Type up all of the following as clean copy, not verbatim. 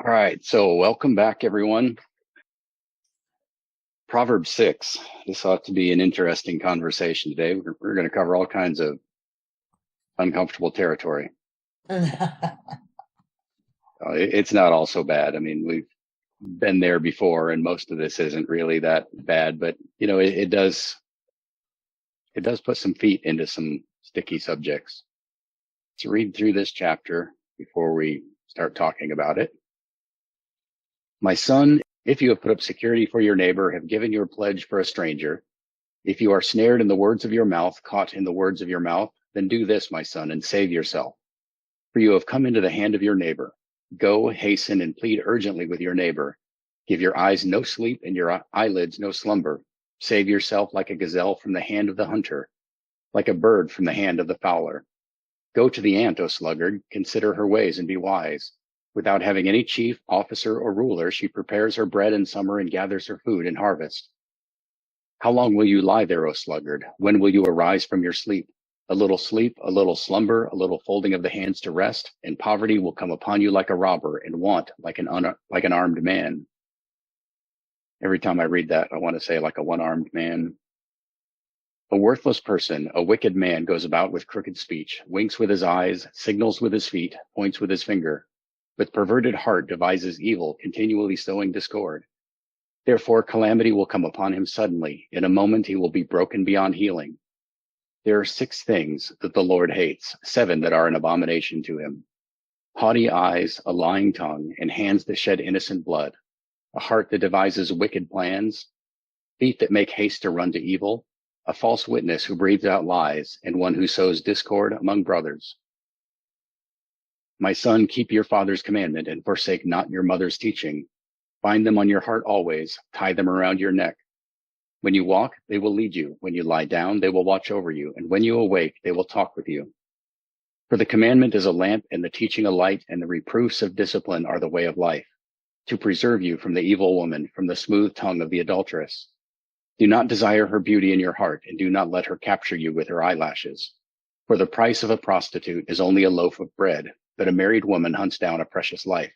All right, so welcome back, everyone. Proverbs 6. This ought to be an interesting conversation today. We're going to cover all kinds of uncomfortable territory. It's not all so bad. I mean, we've been there before, and most of this isn't really that bad, but it does put some feet into some sticky subjects. Let's read through this chapter before we start talking about it. My son, if you have put up security for your neighbor, have given your pledge for a stranger, if you are snared in the words of your mouth, caught in the words of your mouth, then do this, my son, and save yourself. For you have come into the hand of your neighbor. Go, hasten, and plead urgently with your neighbor. Give your eyes no sleep and your eyelids no slumber. Save yourself like a gazelle from the hand of the hunter, like a bird from the hand of the fowler. Go to the ant, O sluggard, consider her ways and be wise. Without having any chief, officer, or ruler, she prepares her bread in summer and gathers her food in harvest. How long will you lie there, O sluggard? When will you arise from your sleep? A little sleep, a little slumber, a little folding of the hands to rest, and poverty will come upon you like a robber, and want like an armed man. Every time I read that, I want to say like a one-armed man. A worthless person, a wicked man, goes about with crooked speech, winks with his eyes, signals with his feet, points with his finger. With perverted heart devises evil, continually sowing discord. Therefore calamity will come upon him suddenly. In a moment he will be broken beyond healing. There are 6 things that the Lord hates, 7 that are an abomination to him: haughty eyes, a lying tongue, and hands that shed innocent blood, a heart that devises wicked plans, feet that make haste to run to evil, a false witness who breathes out lies, and one who sows discord among brothers. My son, keep your father's commandment and forsake not your mother's teaching. Bind them on your heart always, tie them around your neck. When you walk, they will lead you. When you lie down, they will watch over you. And when you awake, they will talk with you. For the commandment is a lamp, and the teaching a light, and the reproofs of discipline are the way of life, to preserve you from the evil woman, from the smooth tongue of the adulteress. Do not desire her beauty in your heart, and do not let her capture you with her eyelashes. For the price of a prostitute is only a loaf of bread, but a married woman hunts down a precious life.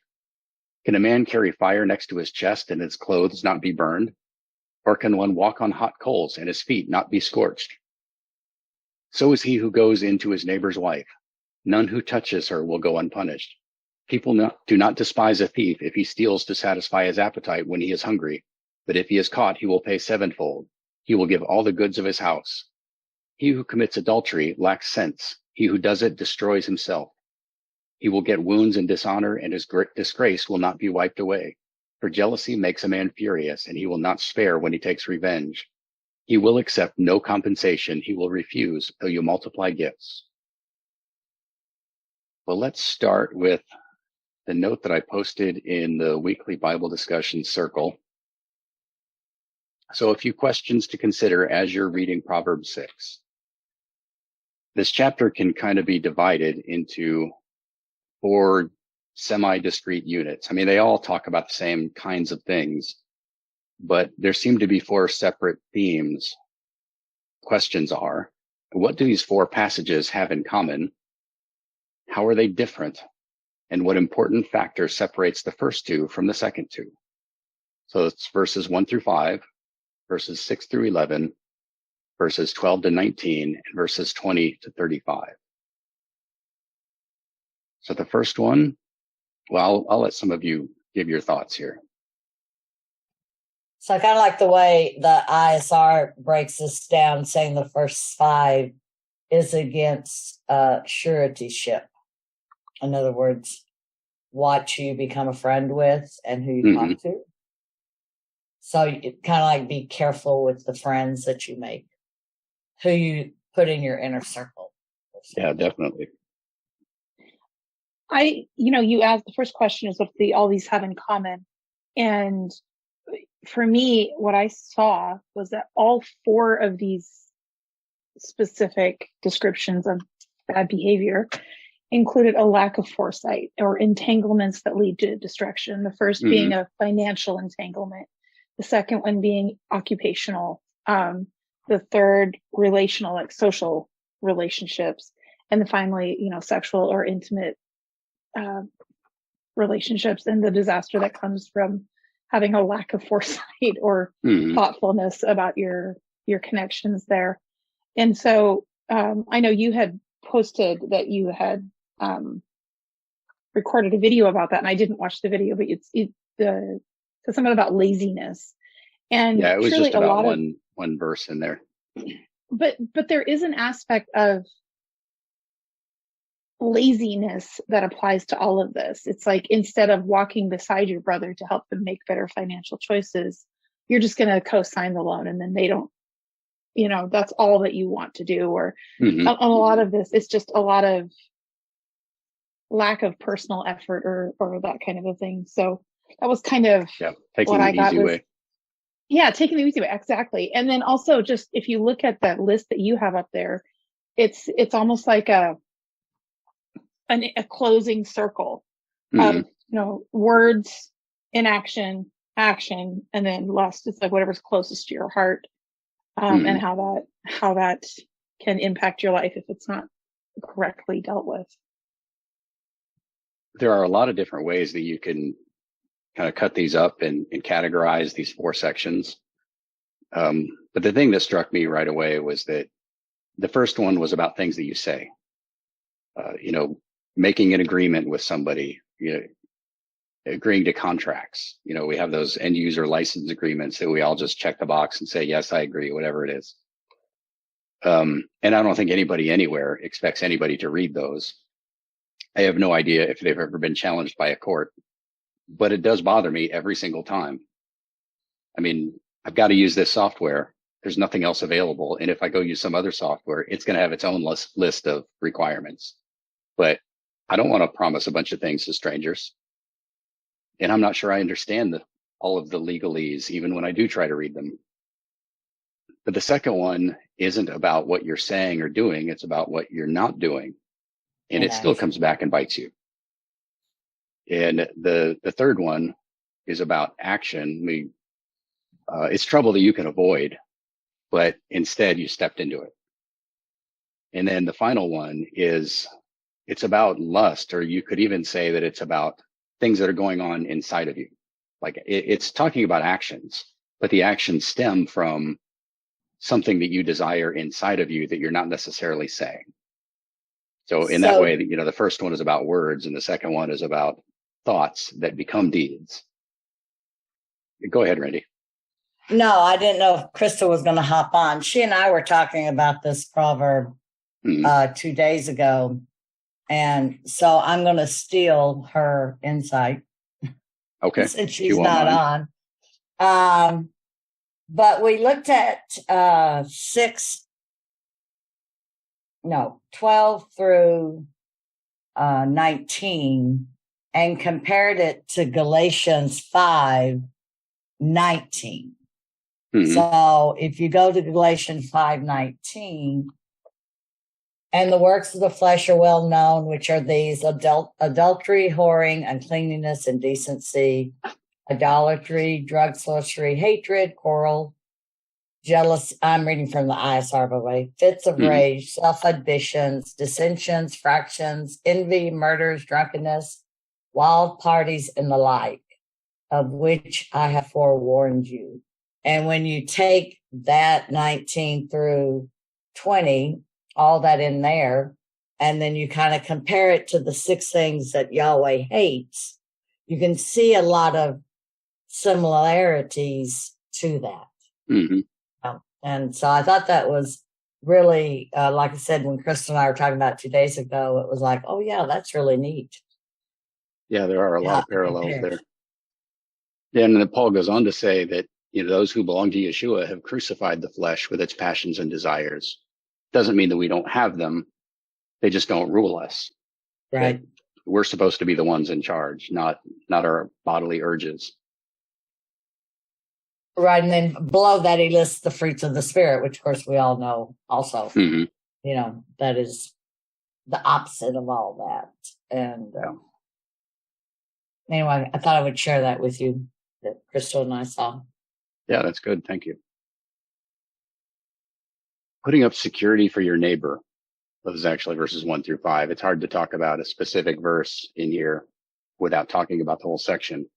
Can a man carry fire next to his chest and his clothes not be burned? Or can one walk on hot coals and his feet not be scorched? So is he who goes into his neighbor's wife. None who touches her will go unpunished. People do not despise a thief if he steals to satisfy his appetite when he is hungry, but if he is caught, he will pay 7-fold. He will give all the goods of his house. He who commits adultery lacks sense. He who does it destroys himself. He will get wounds and dishonor, and his disgrace will not be wiped away. For jealousy makes a man furious, and he will not spare when he takes revenge. He will accept no compensation. He will refuse, though you multiply gifts. Well, let's start with the note that I posted in the weekly Bible discussion circle. So a few questions to consider as you're reading Proverbs 6. This chapter can kind of be divided into 4 semi-discrete units. I mean, they all talk about the same kinds of things, but there seem to be 4 separate themes. Questions are, what do these 4 passages have in common? How are they different? And what important factor separates the first 2 from the second 2? So it's verses 1 through 5, verses 6 through 11, verses 12 to 19, and verses 20 to 35. So the first one, well, I'll let some of you give your thoughts here. So I kind of like the way the ISR breaks this down, saying the first 5 is against suretyship. In other words, what you become a friend with and who you talk to. So you kind of like be careful with the friends that you make, who you put in your inner circle. Yeah, definitely. You asked, the first question is what all these have in common. And for me, what I saw was that all 4 of these specific descriptions of bad behavior included a lack of foresight or entanglements that lead to destruction. The first being a financial entanglement, the second one being occupational, the third relational, like social relationships, and then finally, sexual or intimate relationships and the disaster that comes from having a lack of foresight or thoughtfulness about your connections there. And so I know you had posted that you had recorded a video about that, and I didn't watch the video, but it's something about laziness. And yeah, it was surely just about one verse in there. But there is an aspect of laziness that applies to all of this. It's like, instead of walking beside your brother to help them make better financial choices, you're just going to co-sign the loan, and then they don't, that's all that you want to do. Or a lot of this, it's just a lot of lack of personal effort or that kind of a thing. So that was kind of taking the easy way. Yeah, taking the easy way, exactly. And then also, just if you look at that list that you have up there, it's almost like a closing circle of words, inaction, action, and then lust. It's like whatever's closest to your heart, and how that can impact your life if it's not correctly dealt with. There are a lot of different ways that you can kind of cut these up and categorize these 4 sections. But the thing that struck me right away was that the first one was about things that you say, making an agreement with somebody, agreeing to contracts. We have those end user license agreements that we all just check the box and say, yes, I agree, whatever it is. And I don't think anybody anywhere expects anybody to read those. I have no idea if they've ever been challenged by a court, but it does bother me every single time. I mean, I've got to use this software. There's nothing else available. And if I go use some other software, it's going to have its own list of requirements. But I don't want to promise a bunch of things to strangers. And I'm not sure I understand all of the legalese, even when I do try to read them. But the second one isn't about what you're saying or doing. It's about what you're not doing. And it still comes back and bites you. And the third one is about action. It's trouble that you can avoid, but instead you stepped into it. And then the final one it's about lust, or you could even say that it's about things that are going on inside of you. Like it's talking about actions, but the actions stem from something that you desire inside of you that you're not necessarily saying. So in that way, the first one is about words, and the second one is about thoughts that become deeds. Go ahead, Randy. No, I didn't know if Krista was going to hop on. She and I were talking about this proverb 2 days ago. And so I'm going to steal her insight. Okay. Since she's not on. But we looked at 12 through 19 and compared it to Galatians 5:19. So if you go to Galatians 5:19, and the works of the flesh are well known, which are these: adultery, whoring, uncleanness, indecency, idolatry, drug, sorcery, hatred, quarrel, jealous. I'm reading from the ISR, by the way. Fits of rage, self-ambitions, dissensions, fractions, envy, murders, drunkenness, wild parties, and the like, of which I have forewarned you. And when you take that 19 through 20, all that in there, and then you kind of compare it to the 6 things that Yahweh hates, you can see a lot of similarities to that. And so I thought that was really, like I said, when Krista and I were talking about 2 days ago, it was like, oh yeah, that's really neat. Yeah, there are a lot of parallels there. Yeah, and then Paul goes on to say that those who belong to Yeshua have crucified the flesh with its passions and desires. Doesn't mean that we don't have them. They just don't rule us. Right. We're supposed to be the ones in charge, not our bodily urges. Right. And then below that, he lists the fruits of the Spirit, which of course we all know also, that is the opposite of all that. And anyway, I thought I would share that with you, that Crystal and I saw. Yeah, that's good. Thank you. Putting up security for your neighbor. This is actually verses 1 through 5. It's hard to talk about a specific verse in here, without talking about the whole section.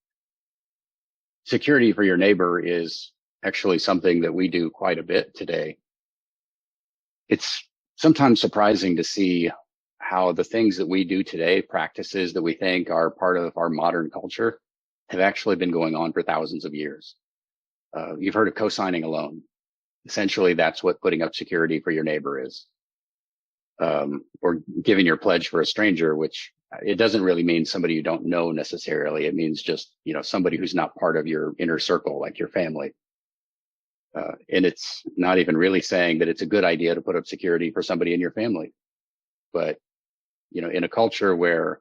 Security for your neighbor is actually something that we do quite a bit today. It's sometimes surprising to see how the things that we do today, practices that we think are part of our modern culture, have actually been going on for thousands of years. You've heard of co-signing a loan. Essentially, that's what putting up security for your neighbor is. Or giving your pledge for a stranger, which it doesn't really mean somebody you don't know necessarily. It means just, somebody who's not part of your inner circle, like your family. And it's not even really saying that it's a good idea to put up security for somebody in your family. But, in a culture where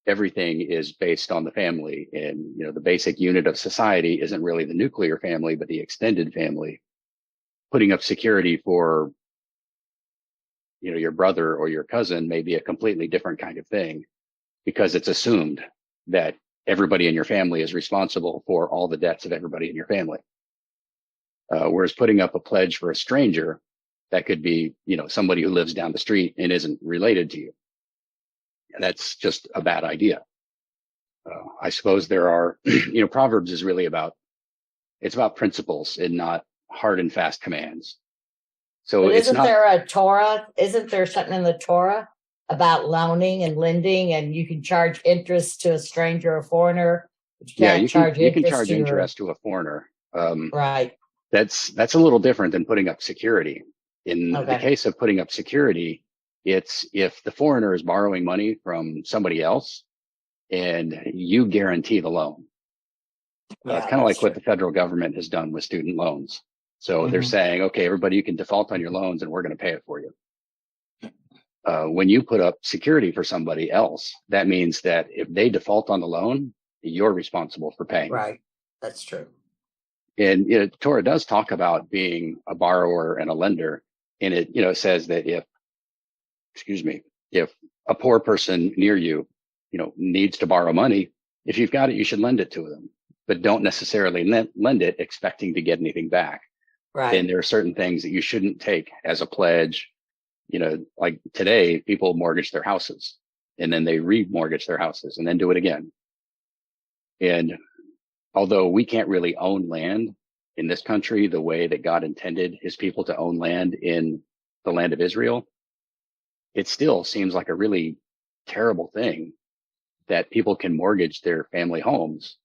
everything is based on the family and, the basic unit of society isn't really the nuclear family, but the extended family, putting up security for, your brother or your cousin may be a completely different kind of thing, because it's assumed that everybody in your family is responsible for all the debts of everybody in your family. Whereas putting up a pledge for a stranger, that could be, somebody who lives down the street and isn't related to you. And that's just a bad idea. I suppose there are, Proverbs is really it's about principles and not hard and fast commands. So but it's isn't not, there a Torah? Isn't there something in the Torah about loaning and lending, and you can charge interest to a stranger or foreigner, but you can't charge interest to a foreigner. Right. That's a little different than putting up security. In the Okay. case of putting up security, it's if the foreigner is borrowing money from somebody else and you guarantee the loan. Yeah, It's kind of like true. what the federal government has done with student loans. So they're saying, okay, everybody, you can default on your loans and we're going to pay it for you. When you put up security for somebody else, that means that if they default on the loan, you're responsible for paying. Right. That's true. And Torah does talk about being a borrower and a lender. And it says that if a poor person near you, needs to borrow money, if you've got it, you should lend it to them, but don't necessarily lend it expecting to get anything back. Right. And there are certain things that you shouldn't take as a pledge. Like today, people mortgage their houses and then they remortgage their houses and then do it again. And although we can't really own land in this country the way that God intended his people to own land in the land of Israel, it still seems like a really terrible thing that people can mortgage their family homes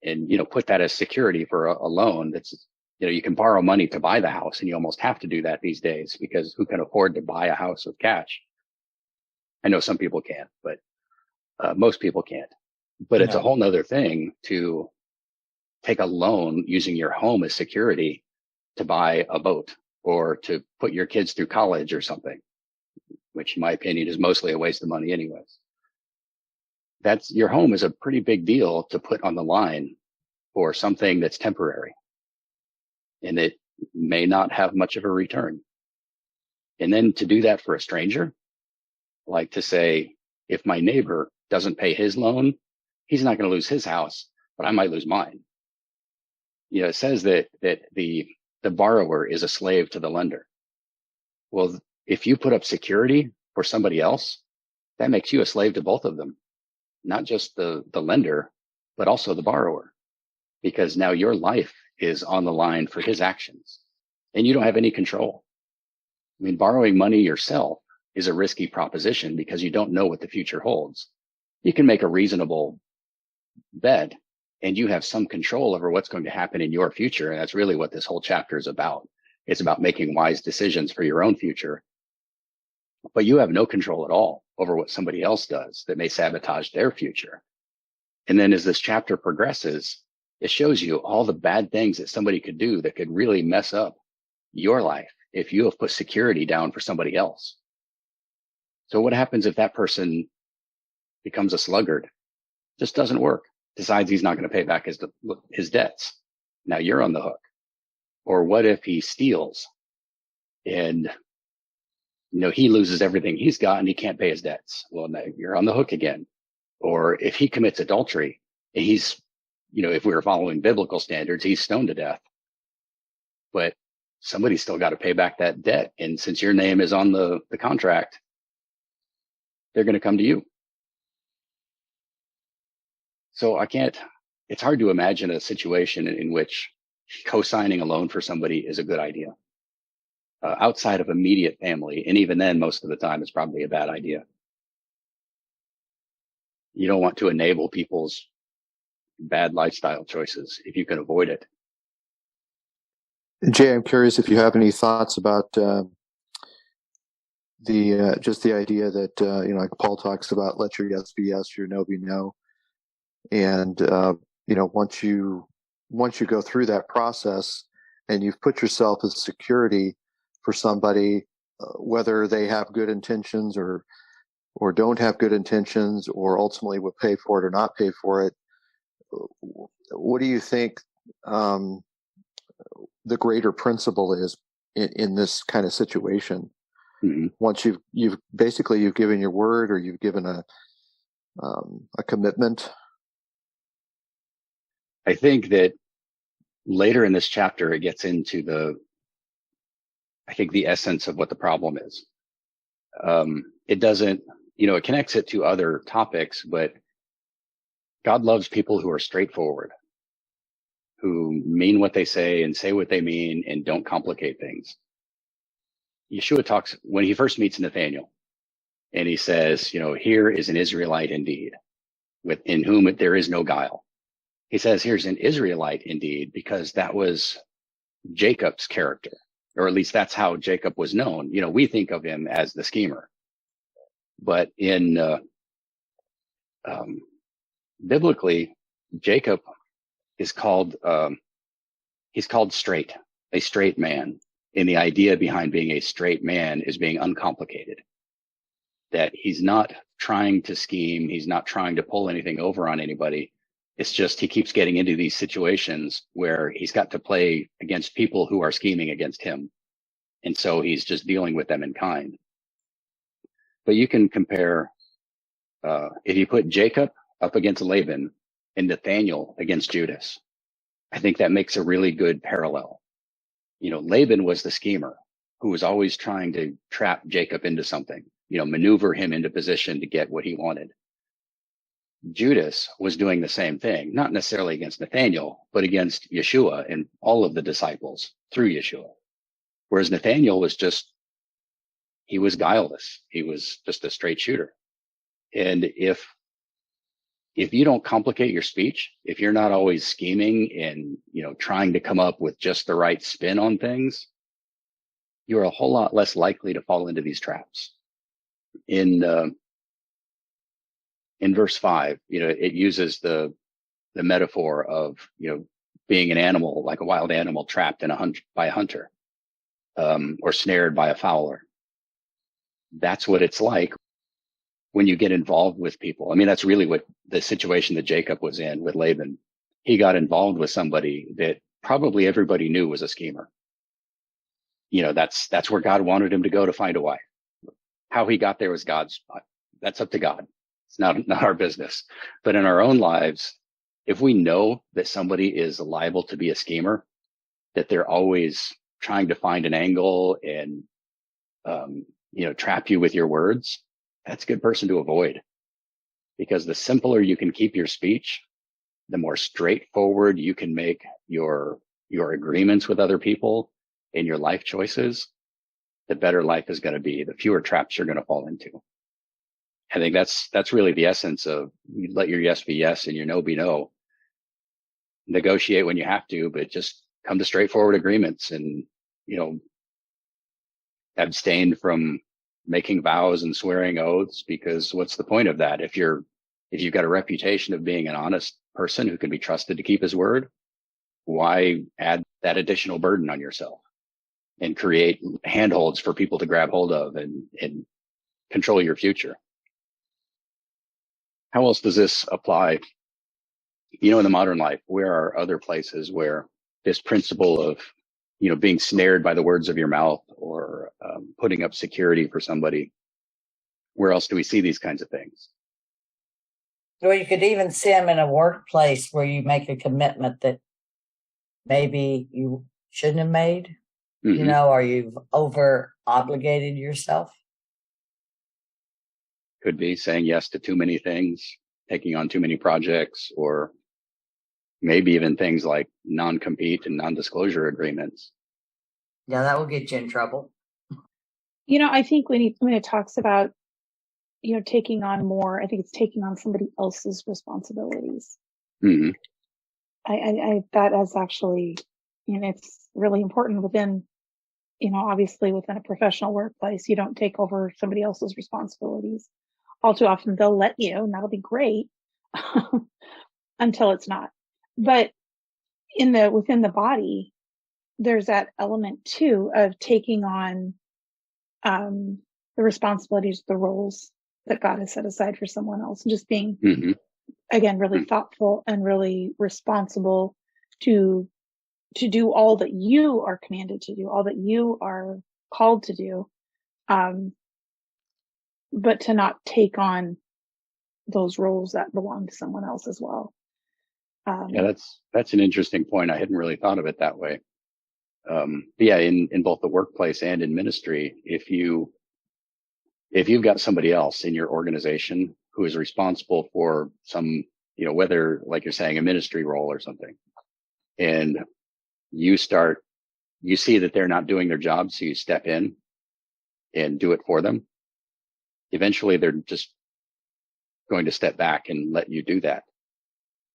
and, put that as security for a loan. That's, you can borrow money to buy the house, and you almost have to do that these days, because who can afford to buy a house with cash? I know some people can, but most people can't. But it's a whole nother thing to take a loan using your home as security to buy a boat or to put your kids through college or something, which in my opinion is mostly a waste of money anyways. Your home is a pretty big deal to put on the line for something that's temporary, and it may not have much of a return. And then to do that for a stranger, like to say, if my neighbor doesn't pay his loan, he's not going to lose his house, but I might lose mine. It says that the borrower is a slave to the lender. Well, if you put up security for somebody else, that makes you a slave to both of them, not just the lender, but also the borrower, because now your life is on the line for his actions and you don't have any control. I mean, borrowing money yourself is a risky proposition because you don't know what the future holds. You can make a reasonable bet and you have some control over what's going to happen in your future. And that's really what this whole chapter is about. It's about making wise decisions for your own future, but you have no control at all over what somebody else does that may sabotage their future. And then as this chapter progresses, it shows you all the bad things that somebody could do that could really mess up your life if you have put security down for somebody else. So what happens if that person becomes a sluggard, just doesn't work, decides he's not going to pay back his debts? Now you're on the hook. Or what if he steals and he loses everything he's got and he can't pay his debts? Well, now you're on the hook again. Or if he commits adultery and he's, if we were following biblical standards, he's stoned to death, but somebody's still got to pay back that debt. And since your name is on the contract, they're going to come to you. So it's hard to imagine a situation in which co-signing a loan for somebody is a good idea. Outside of immediate family, and even then, most of the time, it's probably a bad idea. You don't want to enable people's bad lifestyle choices if you can avoid it. Jay, I'm curious if you have any thoughts about just the idea that like Paul talks about, let your yes be yes, your no be no, and once you go through that process and you've put yourself as security for somebody, whether they have good intentions or don't have good intentions, or ultimately will pay for it or not pay for it, what do you think the greater principle is in this kind of situation? Mm-hmm. Once you've given your word, or you've given a commitment. I think that later in this chapter, it gets into the essence of what the problem is. It doesn't, it connects it to other topics, but God loves people who are straightforward, who mean what they say and say what they mean and don't complicate things. Yeshua talks, when he first meets Nathanael, and he says, here is an Israelite indeed, in whom there is no guile. He says, here's an Israelite indeed, because that was Jacob's character, or at least that's how Jacob was known. We think of him as the schemer, but biblically, Jacob is called, he's called straight, a straight man. And the idea behind being a straight man is being uncomplicated, that he's not trying to scheme. He's not trying to pull anything over on anybody. It's just, he keeps getting into these situations where he's got to play against people who are scheming against him. And so he's just dealing with them in kind. But you can compare, if you put Jacob up against Laban and Nathanael against Judas, I think that makes a really good parallel. Laban was the schemer who was always trying to trap Jacob into something, maneuver him into position to get what he wanted. Judas was doing the same thing, not necessarily against Nathanael, but against Yeshua and all of the disciples through Yeshua. Whereas Nathanael he was guileless. He was just a straight shooter. And if you don't complicate your speech, if you're not always scheming and, trying to come up with just the right spin on things, you're a whole lot less likely to fall into these traps. In verse 5, it uses the metaphor of, being an animal, like a wild animal trapped by a hunter, or snared by a fowler. That's what it's like when you get involved with people. I mean, that's really what the situation that Jacob was in with Laban. He got involved with somebody that probably everybody knew was a schemer. That's where God wanted him to go to find a wife. How he got there was that's up to God. It's not our business. But in our own lives, if we know that somebody is liable to be a schemer, that they're always trying to find an angle and, trap you with your words, that's a good person to avoid. Because the simpler you can keep your speech, the more straightforward you can make your agreements with other people and your life choices, the better life is going to be, the fewer traps you're going to fall into. I think that's really the essence of, you let your yes be yes and your no be no. Negotiate when you have to, but just come to straightforward agreements and, abstain from making vows and swearing oaths, because what's the point of that? If you've got a reputation of being an honest person who can be trusted to keep his word, why add that additional burden on yourself and create handholds for people to grab hold of and control your future? How else does this apply? In the modern life, where are other places where this principle of, being snared by the words of your mouth, or putting up security for somebody, where else do we see these kinds of things? Or you could even see them in a workplace where you make a commitment that maybe you shouldn't have made, mm-hmm. Or you've over obligated yourself. Could be saying yes to too many things taking on too many projects, or maybe even things like non-compete and non-disclosure agreements. Yeah, that will get you in trouble. I think when it talks about, taking on more, I think it's taking on somebody else's responsibilities. Mm-hmm. That is actually, it's really important within, obviously within a professional workplace. You don't take over somebody else's responsibilities. All too often they'll let you, and that'll be great until it's not. But within the body, there's that element too of taking on the responsibilities, the roles that God has set aside for someone else, and just being, again, really thoughtful and really responsible to do all that you are commanded to do, all that you are called to do, but to not take on those roles that belong to someone else as well. Yeah, that's an interesting point. I hadn't really thought of it that way. Yeah, in both the workplace and in ministry, if you've got somebody else in your organization who is responsible for some, whether, like you're saying, a ministry role or something, and you see that they're not doing their job, so you step in and do it for them. Eventually they're just going to step back and let you do that.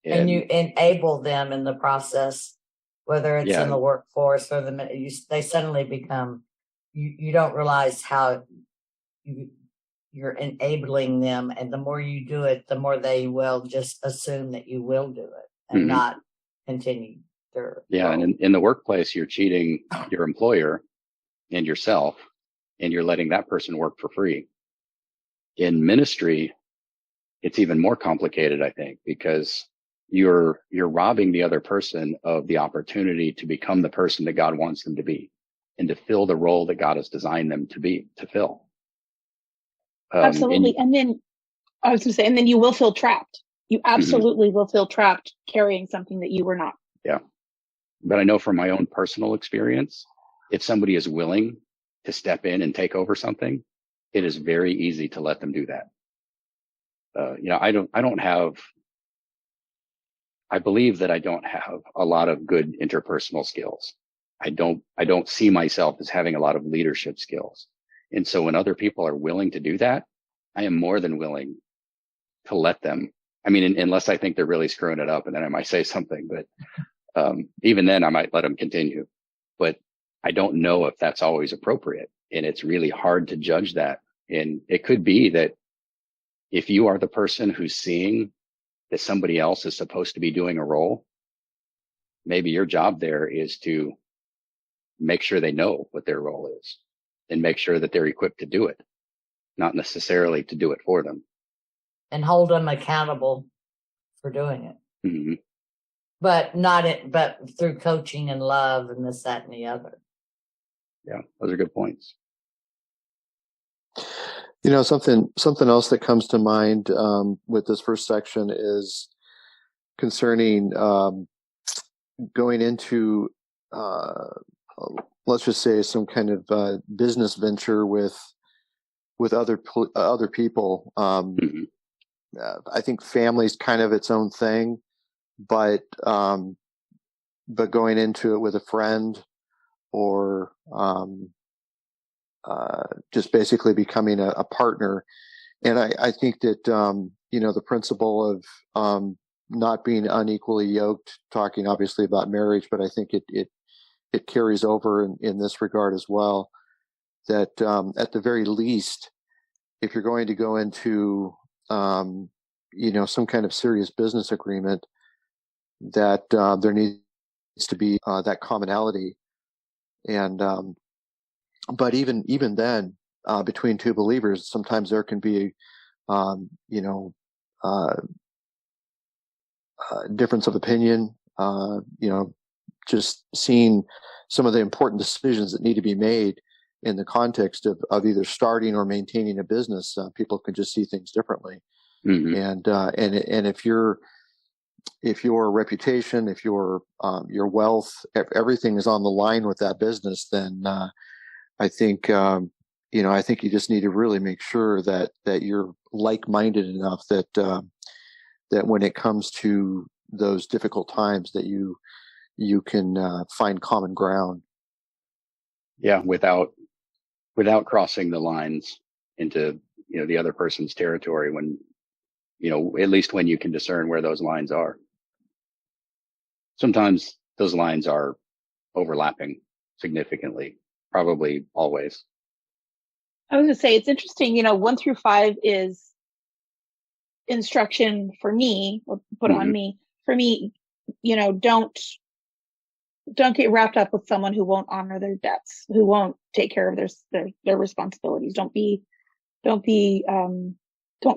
And you enable them in the process, whether it's in the workforce or they suddenly become, you don't realize how you're enabling them. And the more you do it, the more they will just assume that you will do it and not continue their role. And in the workplace, you're cheating your employer and yourself, and you're letting that person work for free. In ministry, it's even more complicated, I think, because you're robbing the other person of the opportunity to become the person that God wants them to be, and to fill the role that God has designed them to fill. Absolutely. And then I was going to say, and then you will feel trapped. You absolutely will feel trapped carrying something that you were not. Yeah. But I know from my own personal experience, if somebody is willing to step in and take over something, it is very easy to let them do that. I believe that I don't have a lot of good interpersonal skills. I don't see myself as having a lot of leadership skills. And so when other people are willing to do that, I am more than willing to let them. I mean, unless I think they're really screwing it up, and then I might say something, but even then I might let them continue. But I don't know if that's always appropriate. And it's really hard to judge that. And it could be that if you are the person who's seeing that somebody else is supposed to be doing a role, maybe your job there is to make sure they know what their role is and make sure that they're equipped to do it, not necessarily to do it for them. And hold them accountable for doing it. Mm-hmm. But through coaching and love and this, that, and the other. Yeah, those are good points. Something else that comes to mind with this first section is concerning going into, let's just say, some kind of business venture with other people. I think family's kind of its own thing, but going into it with a friend, or just basically becoming a partner. And I think that, the principle of not being unequally yoked, talking obviously about marriage, but I think it carries over in this regard as well, that at the very least, if you're going to go into, some kind of serious business agreement, that there needs to be that commonality. And but even then, between two believers, sometimes there can be, difference of opinion. Just seeing some of the important decisions that need to be made in the context of either starting or maintaining a business. People can just see things differently. And if your reputation, if your wealth, everything is on the line with that business, then I think you just need to really make sure that you're like-minded enough that that when it comes to those difficult times that you can find common ground. Yeah, without crossing the lines into, the other person's territory, when, at least when you can discern where those lines are. Sometimes those lines are overlapping significantly, probably always. I was going to say, it's interesting, 1 through 5 is instruction for me, or put on me, for me, don't get wrapped up with someone who won't honor their debts, who won't take care of their responsibilities. Don't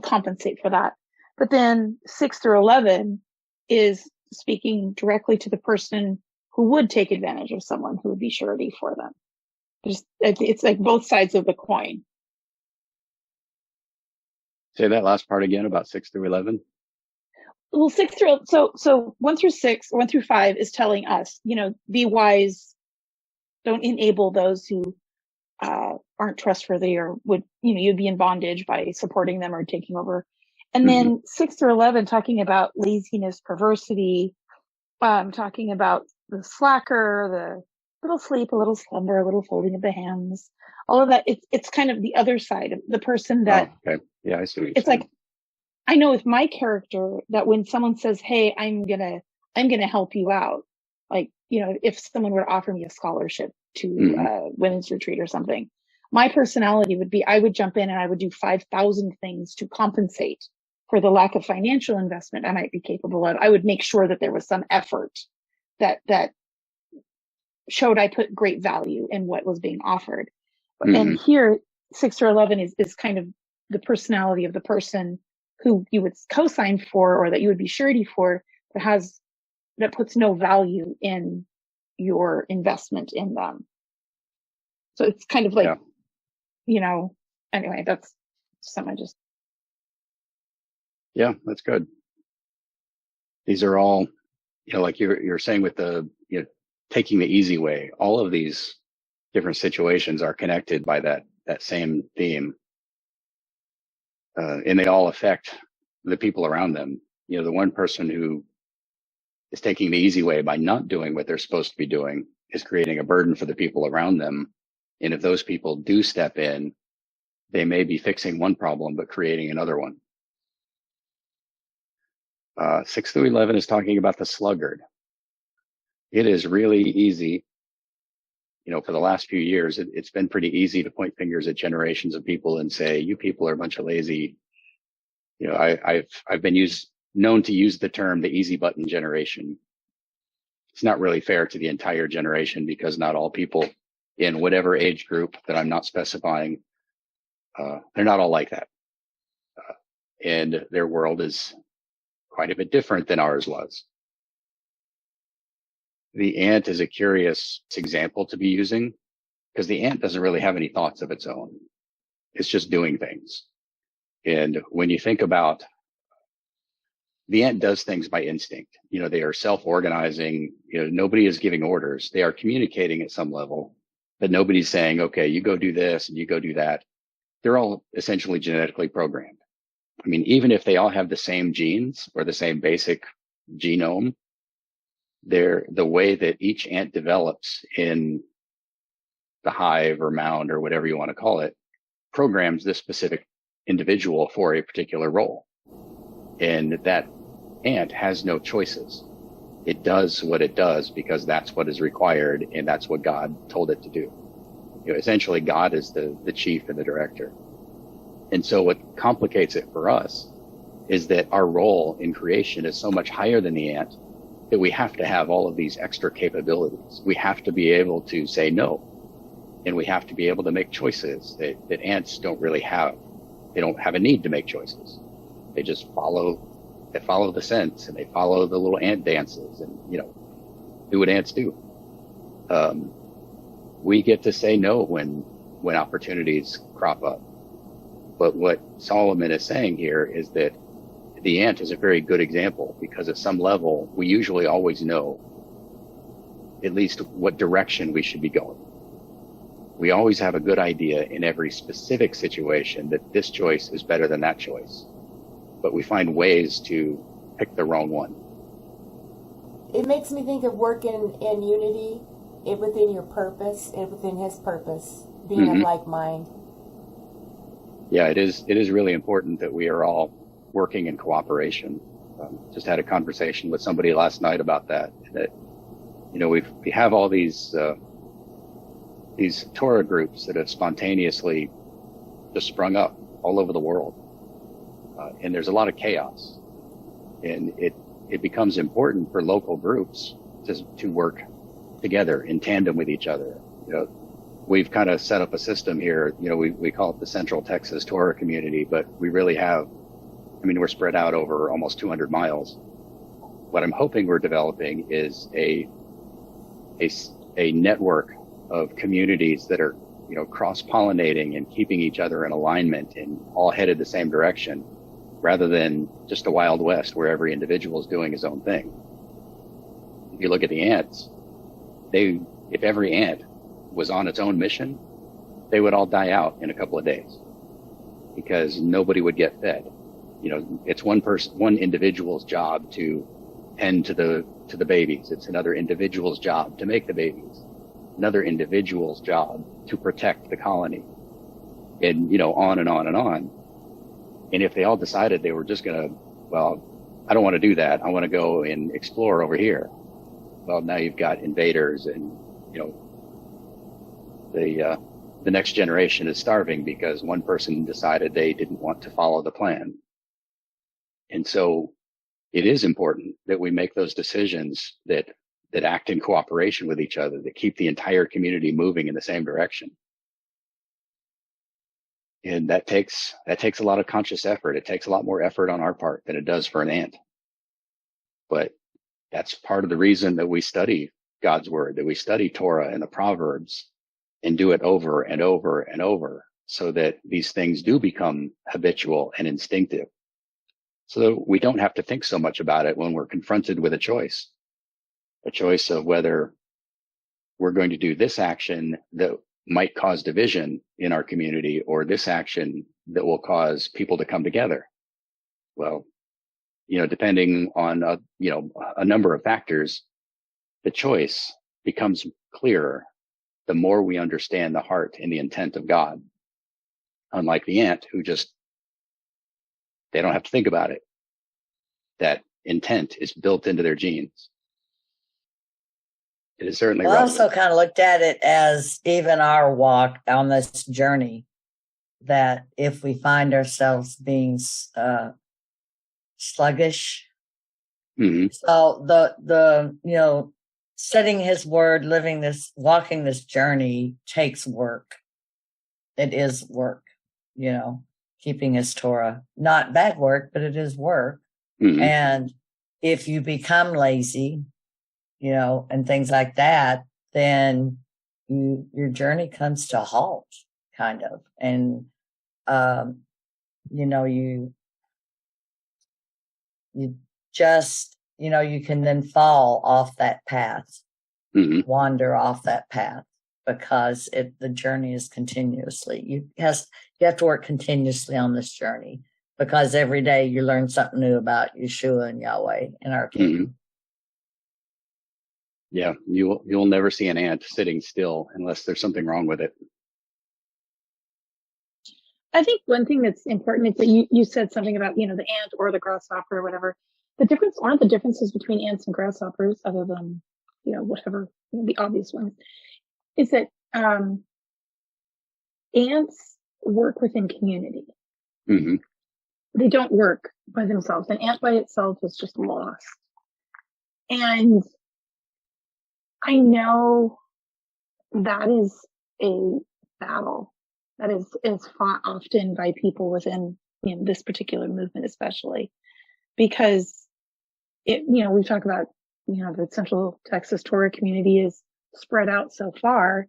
compensate for that. But then 6 through 11 is speaking directly to the person who would take advantage of someone who would be surety for them. It's like both sides of the coin. Say that last part again about 6 through 11. Well, 6 through, so 1 through 6, 1 through 5 is telling us, be wise. Don't enable those who aren't trustworthy, or would, you'd be in bondage by supporting them or taking over. And then 6 through 11, talking about laziness, perversity, talking about the slacker, the little sleep, a little slumber, a little folding of the hands, all of that. It's kind of the other side of the person that. Oh, okay. Yeah, I see what you're it's saying. Like, I know with my character that when someone says, "Hey, I'm gonna help you out," like, if someone were to offer me a scholarship to women's retreat or something, my personality would be, I would jump in and I would do 5,000 things to compensate for the lack of financial investment I might be capable of. I would make sure that there was some effort that showed I put great value in what was being offered. And here, 6 through 11 is kind of the personality of the person who you would co-sign for, or that you would be surety for, that puts no value in your investment in them. So it's kind of like, anyway, that's something Yeah, that's good. These are all, like you're saying with the, taking the easy way. All of these different situations are connected by that same theme. And they all affect the people around them. The one person who is taking the easy way by not doing what they're supposed to be doing is creating a burden for the people around them. And if those people do step in, they may be fixing one problem, but creating another one. 6 through 11 is talking about the sluggard. It is really easy. For the last few years, it's been pretty easy to point fingers at generations of people and say, you people are a bunch of lazy. I've been known to use the term the easy button generation. It's not really fair to the entire generation, because not all people in whatever age group that I'm not specifying, they're not all like that. And their world is quite a bit different than ours was. The ant is a curious example to be using, because the ant doesn't really have any thoughts of its own. It's just doing things. And when you think about, the ant does things by instinct. They are self-organizing. Nobody is giving orders. They are communicating at some level, but nobody's saying, okay, you go do this and you go do that. They're all essentially genetically programmed. I mean, even if they all have the same genes or the same basic genome, the way that each ant develops in the hive or mound or whatever you want to call it programs this specific individual for a particular role. And that ant has no choices. It does what it does because that's what is required, and that's what God told it to do. Essentially, God is the chief and the director. And so what complicates it for us is that our role in creation is so much higher than the ant that we have to have all of these extra capabilities. We have to be able to say no, and we have to be able to make choices that ants don't really have. They don't have a need to make choices. They just follow the scents, and they follow the little ant dances, and do what ants do. We get to say no when opportunities crop up. But what Solomon is saying here is that the ant is a very good example, because at some level, we usually always know at least what direction we should be going. We always have a good idea in every specific situation that this choice is better than that choice. But we find ways to picked the wrong one. It makes me think of working in unity within your purpose and within his purpose, being of like mind. Yeah, it is really important that we are all working in cooperation. Just had a conversation with somebody last night about that we have all these Torah groups that have spontaneously just sprung up all over the world. And there's a lot of chaos, and it becomes important for local groups to work together in tandem with each other. We've kind of set up a system here. We call it the Central Texas Torah community, but we really have, we're spread out over almost 200 miles. What I'm hoping we're developing is a network of communities that are, cross-pollinating and keeping each other in alignment and all headed the same direction, rather than just a Wild West where every individual is doing his own thing. If you look at the ants, if every ant was on its own mission, they would all die out in a couple of days because nobody would get fed. It's one individual's job to tend to the babies. It's another individual's job to make the babies. Another individual's job to protect the colony, and on and on and on. And if they all decided they were just gonna, I don't want to do that, I want to go and explore over here. Well, now you've got invaders, and the next generation is starving because one person decided they didn't want to follow the plan. And so it is important that we make those decisions that act in cooperation with each other, that keep the entire community moving in the same direction. And that takes a lot of conscious effort. It takes a lot more effort on our part than it does for an ant. But that's part of the reason that we study God's word, that we study Torah and the Proverbs and do it over and over and over, so that these things do become habitual and instinctive. So we don't have to think so much about it when we're confronted with a choice of whether we're going to do this action that might cause division in our community, or this action that will cause people to come together. Well, depending on a number of factors, the choice becomes clearer the more we understand the heart and the intent of God. Unlike the ant, who they don't have to think about it. That intent is built into their genes. It is certainly I relevant. also kind of looked at it as even our walk on this journey, that if we find ourselves being sluggish, so the studying his word, walking this journey takes work. It is work, keeping his Torah. Not bad work, but it is work. And if you become lazy, and things like that, then your journey comes to a halt, kind of. And, you just, you can then fall off that path, wander off that path, because the journey is continuously. You have to work continuously on this journey, because every day you learn something new about Yeshua and Yahweh in our kingdom. Yeah, you'll never see an ant sitting still unless there's something wrong with it. I think one thing that's important is that you said something about, the ant or the grasshopper or whatever. Aren't the differences between ants and grasshoppers, other than, whatever, the obvious ones, is that ants work within community. They don't work by themselves. An ant by itself is just lost. And I know that is a battle that is fought often by people within this particular movement, especially because we talk about the Central Texas Torah community is spread out so far,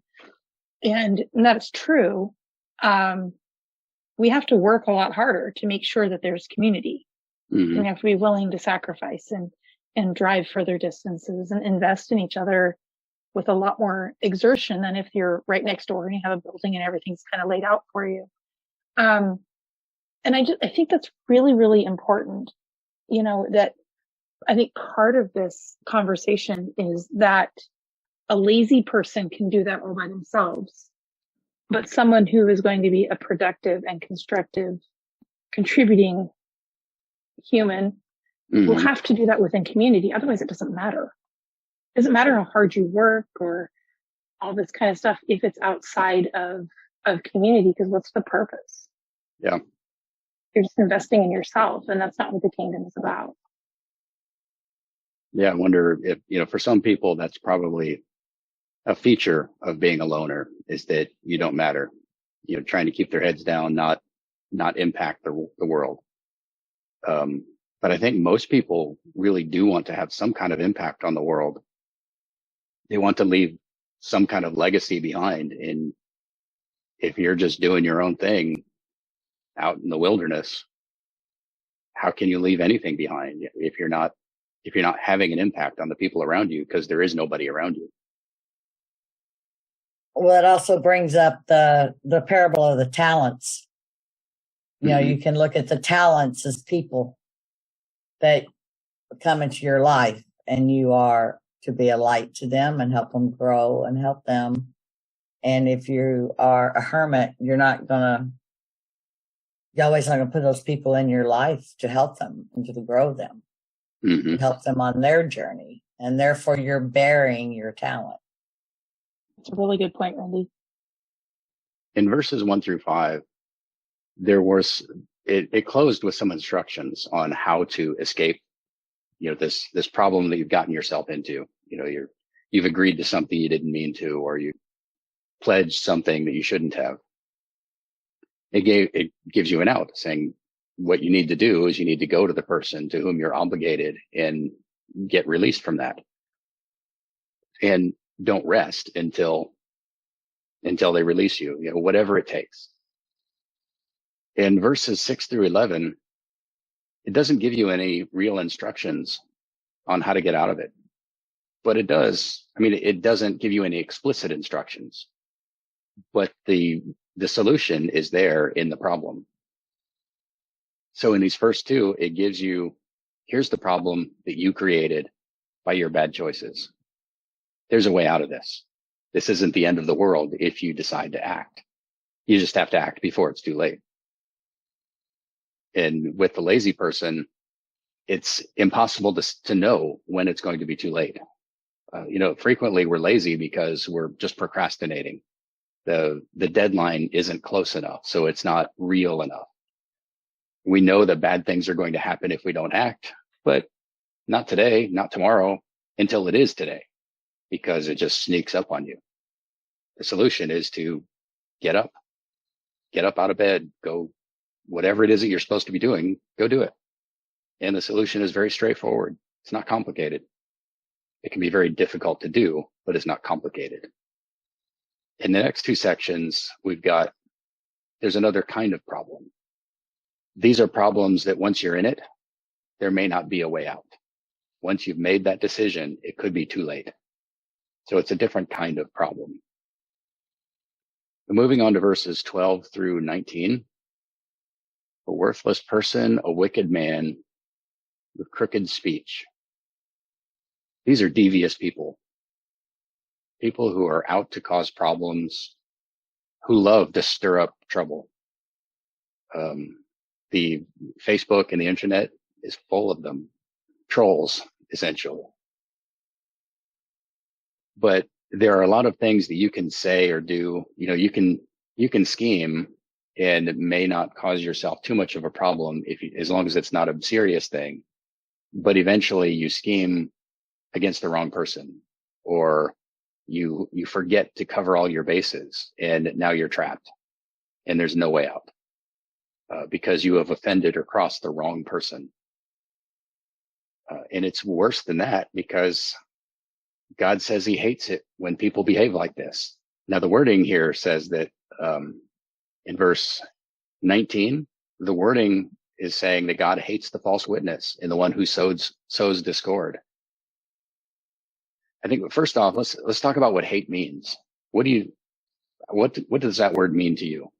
and that's true. We have to work a lot harder to make sure that there's community. We have to be willing to sacrifice and drive further distances and invest in each other with a lot more exertion than if you're right next door and you have a building and everything's kind of laid out for you. And I think that's really, really important, that I think part of this conversation is that a lazy person can do that all by themselves, but someone who is going to be a productive and constructive, contributing human will have to do that within community. Otherwise, it doesn't matter. It doesn't matter how hard you work or all this kind of stuff if it's outside of community, because what's the purpose? Yeah. You're just investing in yourself, and that's not what the kingdom is about. Yeah. I wonder if, for some people, that's probably a feature of being a loner, is that you don't matter, trying to keep their heads down, not impact the world. But I think most people really do want to have some kind of impact on the world. They want to leave some kind of legacy behind. And if you're just doing your own thing out in the wilderness, how can you leave anything behind if you're not having an impact on the people around you, because there is nobody around you? Well, it also brings up the parable of the talents. You can look at the talents as people that come into your life, and you are to be a light to them and help them grow and help them. And if you are a hermit, you're always not going to put those people in your life to help them and to grow them, to help them on their journey. And therefore you're burying your talent. That's a really good point, Randy. In verses 1-5, it closed with some instructions on how to escape, this problem that you've gotten yourself into. You've agreed to something you didn't mean to, or you pledged something that you shouldn't have. It gives you an out, saying what you need to do is you need to go to the person to whom you're obligated and get released from that. And don't rest until they release you, whatever it takes. In verses 6-11, it doesn't give you any real instructions on how to get out of it, but it doesn't give you any explicit instructions, but the solution is there in the problem. So in these first two, it gives you, here's the problem that you created by your bad choices. There's a way out of this. This isn't the end of the world if you decide to act. You just have to act before it's too late. And with the lazy person, it's impossible to know when it's going to be too late. Frequently we're lazy because we're just procrastinating. The deadline isn't close enough, so it's not real enough. We know that bad things are going to happen if we don't act, but not today, not tomorrow, until it is today, because it just sneaks up on you. The solution is to get up out of bed, go, whatever it is that you're supposed to be doing, go do it. And the solution is very straightforward. It's not complicated. It can be very difficult to do, but it's not complicated. In the next two sections, there's another kind of problem. These are problems that once you're in it, there may not be a way out. Once you've made that decision, it could be too late. So it's a different kind of problem. Moving on to verses 12-19. A worthless person, a wicked man with crooked speech. These are devious people who are out to cause problems, who love to stir up trouble. The Facebook and the internet is full of them, trolls, essentially. But there are a lot of things that you can say or do. You can scheme, and it may not cause yourself too much of a problem as long as it's not a serious thing. But eventually you scheme against the wrong person, or you forget to cover all your bases, and now you're trapped and there's no way out, because you have offended or crossed the wrong person. And it's worse than that, because God says he hates it when people behave like this. Now the wording here says that, in verse 19, the wording is saying that God hates the false witness and the one who sows discord. I think first off, let's talk about what hate means. What does that word mean to you?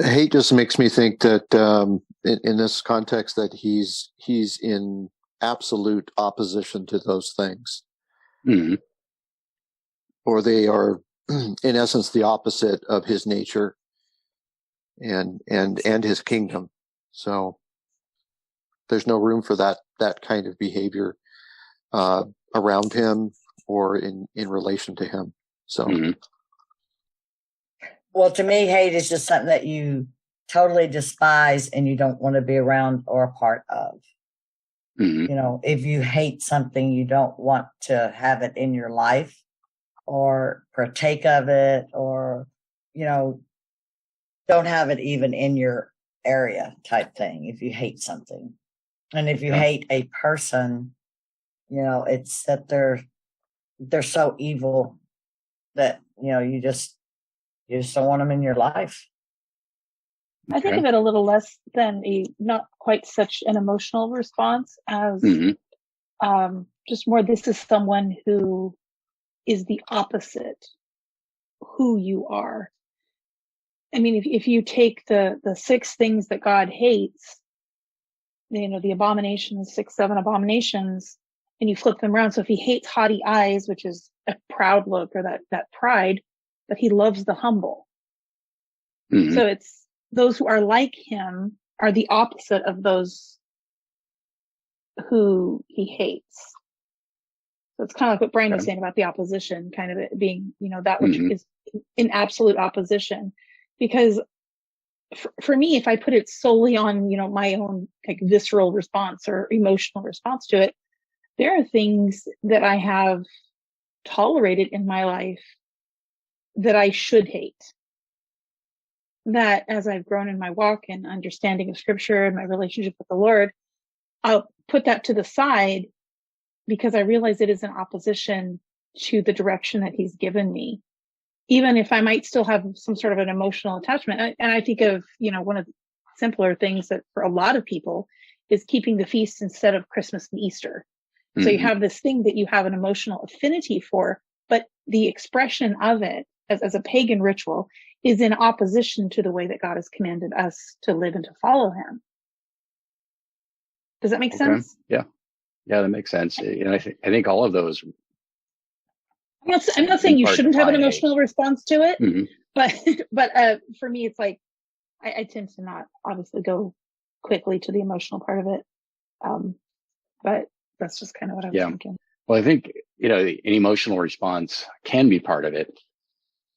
Hate just makes me think that in this context that he's in absolute opposition to those things. Mm-hmm. Or they are, in essence, the opposite of his nature and his kingdom. So there's no room for that kind of behavior around him or in relation to him. So, Mm-hmm. Well, to me, hate is just something that you totally despise and you don't want to be around or a part of. Mm-hmm. You know, if you hate something, you don't want to have it in your life or partake of it, or, you know, don't have it even in your area type thing if you hate something. And if you hate a person, you know, it's that they're so evil that, you know, you just don't want them in your life. I think of it a little less than not quite such an emotional response as just more, this is someone who is the opposite who you are. I mean, if you take the 6 things that God hates, you know, the abominations, 6, 7 abominations, and you flip them around. So if he hates haughty eyes, which is a proud look, or that pride, but he loves the humble. Mm-hmm. So it's those who are like him are the opposite of those who he hates. So it's kind of like what Brian was saying about the opposition, kind of it being, you know, that which is in absolute opposition. Because for me, if I put it solely on, you know, my own like visceral response or emotional response to it, there are things that I have tolerated in my life that I should hate. That as I've grown in my walk and understanding of scripture and my relationship with the Lord, I'll put that to the side because I realize it is in opposition to the direction that he's given me. Even if I might still have some sort of an emotional attachment. And I think of, you know, one of the simpler things that for a lot of people is keeping the feast instead of Christmas and Easter. So you have this thing that you have an emotional affinity for, but the expression of it as a pagan ritual is in opposition to the way that God has commanded us to live and to follow him. Does that make sense? Yeah, that makes sense. You know, I think all of those. I'm not saying you shouldn't have an emotional response to it, but for me, it's like I tend to not obviously go quickly to the emotional part of it. But that's just kind of what I was thinking. Well, I think, you know, an emotional response can be part of it.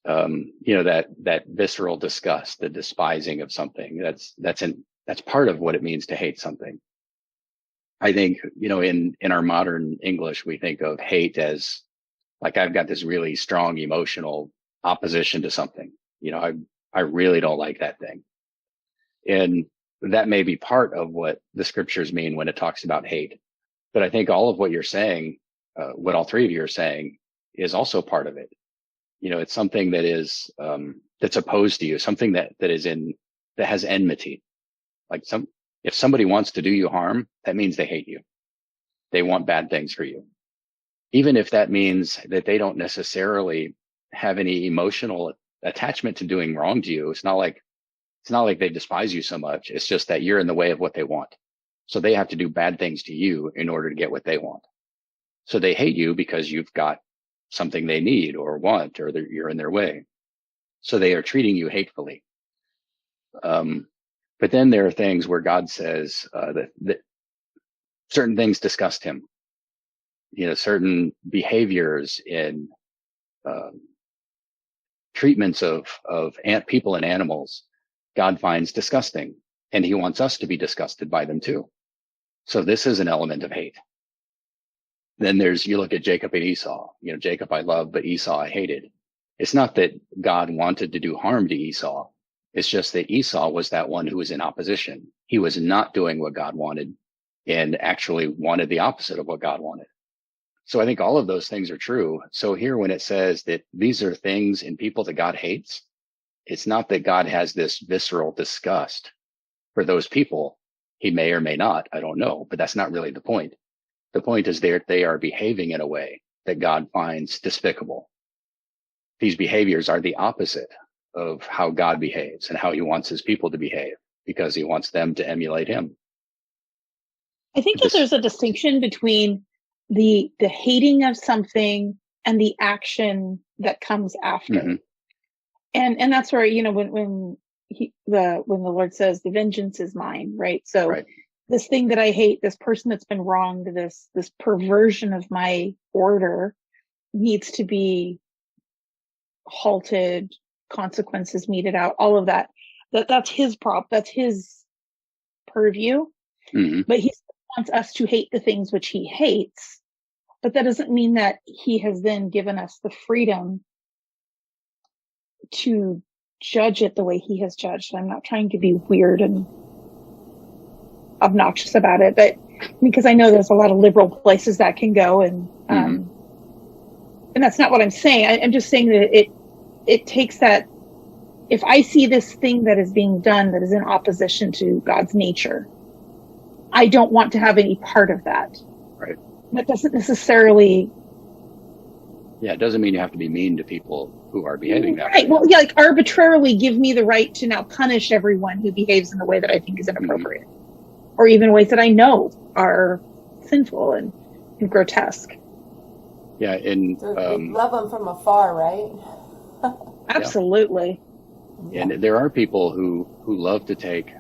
You know, that visceral disgust, the despising of something, that's part of what it means to hate something. I think, you know, in our modern English, we think of hate as like, I've got this really strong emotional opposition to something. You know, I really don't like that thing. And that may be part of what the scriptures mean when it talks about hate. But I think all of what you're saying, what all 3 of you are saying, is also part of it. You know, it's something that is, that's opposed to you, something that has enmity. Like if somebody wants to do you harm, that means they hate you. They want bad things for you. Even if that means that they don't necessarily have any emotional attachment to doing wrong to you. It's not like they despise you so much. It's just that you're in the way of what they want. So they have to do bad things to you in order to get what they want. So they hate you because you've got something they need or want, or you're in their way. So they are treating you hatefully. But then there are things where God says that certain things disgust him. You know, certain behaviors in treatments of people and animals, God finds disgusting, and he wants us to be disgusted by them too. So this is an element of hate. Then you look at Jacob and Esau. You know, Jacob I love, but Esau I hated. It's not that God wanted to do harm to Esau. It's just that Esau was that one who was in opposition. He was not doing what God wanted and actually wanted the opposite of what God wanted. So I think all of those things are true. So here, when it says that these are things in people that God hates, it's not that God has this visceral disgust for those people. He may or may not, I don't know, but that's not really the point. The point is they are behaving in a way that God finds despicable. These behaviors are the opposite of how God behaves and how he wants his people to behave, because he wants them to emulate him. I think that there's a distinction between the hating of something and the action that comes after. Mm-hmm. And that's where, when the Lord says the vengeance is mine, right? So Right. this thing that I hate, this person that's been wronged, this perversion of my order needs to be halted, consequences meted out, all of that. That's his that's his purview. Mm-hmm. But he wants us to hate the things which he hates. But that doesn't mean that he has then given us the freedom to judge it the way he has judged. I'm not trying to be weird and obnoxious about it, but because I know there's a lot of liberal places that can go, and and that's not what I'm saying. I'm just saying that it takes that. If I see this thing that is being done that is in opposition to God's nature, I don't want to have any part of that. Right. That doesn't necessarily. Yeah, it doesn't mean you have to be mean to people who are behaving that way. Right. Well, yeah, like arbitrarily give me the right to now punish everyone who behaves in the way that I think is inappropriate, or even ways that I know are sinful and grotesque. Yeah, and So love them from afar, right? Absolutely. And there are people who love to take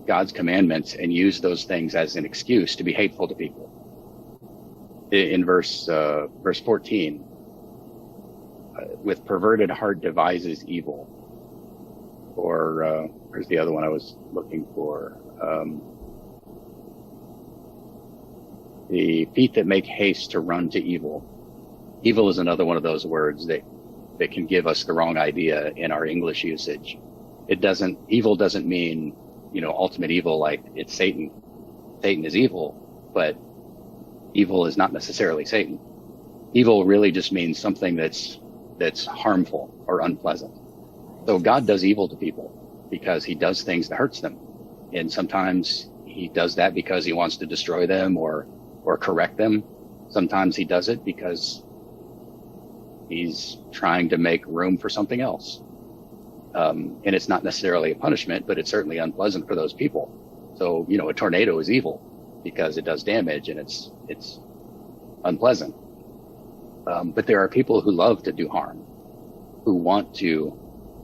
God's commandments and use those things as an excuse to be hateful to people. In verse 14, with perverted heart devises evil. Or where's the other one I was looking for? The feet that make haste to run to evil. Evil is another one of those words that can give us the wrong idea in our English usage. Evil doesn't mean, ultimate evil, like it's Satan. Satan is evil, but evil is not necessarily Satan. Evil really just means something that's harmful or unpleasant. So God does evil to people because he does things that hurts them. And sometimes he does that because he wants to destroy them or correct them. Sometimes he does it because he's trying to make room for something else. And it's not necessarily a punishment, but it's certainly unpleasant for those people. So, a tornado is evil because it does damage and it's unpleasant. But there are people who love to do harm, who want to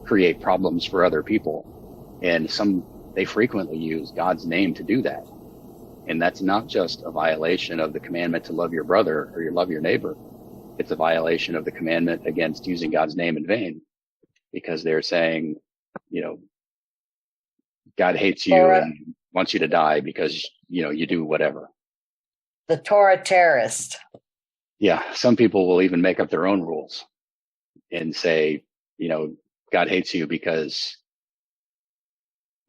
create problems for other people. And they frequently use God's name to do that. And that's not just a violation of the commandment to love your brother or love your neighbor. It's a violation of the commandment against using God's name in vain, because they're saying, God hates you and wants you to die because, you do whatever. The Torah terrorist. Yeah. Some people will even make up their own rules and say, God hates you because,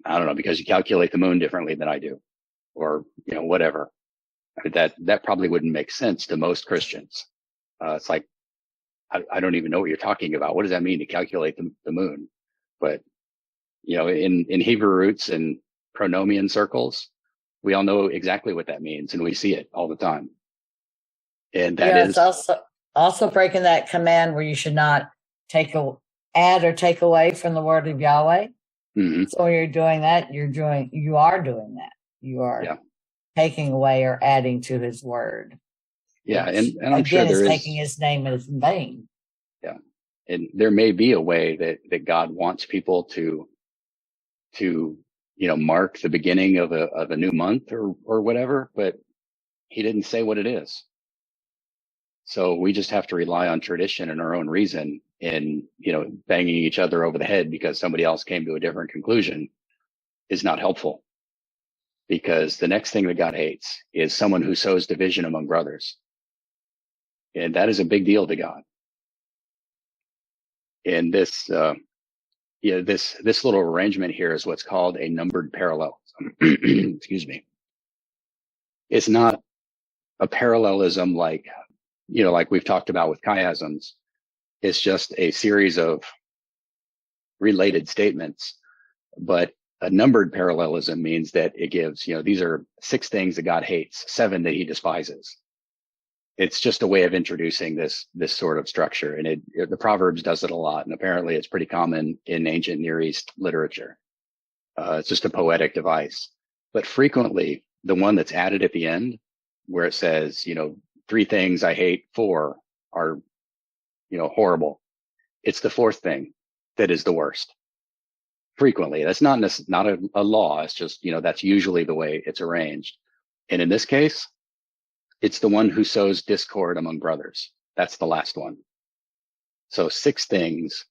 I don't know, because you calculate the moon differently than I do, or, whatever. That probably wouldn't make sense to most Christians. It's like, I don't even know what you're talking about. What does that mean to calculate the moon? But, in Hebrew roots and pronomian circles, we all know exactly what that means, and we see it all the time. And that is it's also breaking that command where you should not add or take away from the word of Yahweh. Mm-hmm. So when you're doing that, you are doing that. You are taking away or adding to his word. Yeah, and I'm sure there is taking his name in vain. Yeah, and there may be a way that God wants people to mark the beginning of a new month or whatever, but he didn't say what it is. So we just have to rely on tradition and our own reason, and banging each other over the head because somebody else came to a different conclusion is not helpful. Because the next thing that God hates is someone who sows division among brothers. And that is a big deal to God. And this little arrangement here is what's called a numbered parallel. Excuse me. It's not a parallelism like we've talked about with chiasms. It's just a series of related statements. But a numbered parallelism means that it gives, these are 6 things that God hates, 7 that he despises. It's just a way of introducing this sort of structure. And the Proverbs does it a lot. And apparently it's pretty common in ancient Near East literature. It's just a poetic device. But frequently the one that's added at the end where it says, 3 things I hate, 4 are, horrible. It's the 4th thing that is the worst. Frequently. That's not a law. It's just, that's usually the way it's arranged. And in this case, it's the one who sows discord among brothers. That's the last one. So 6 things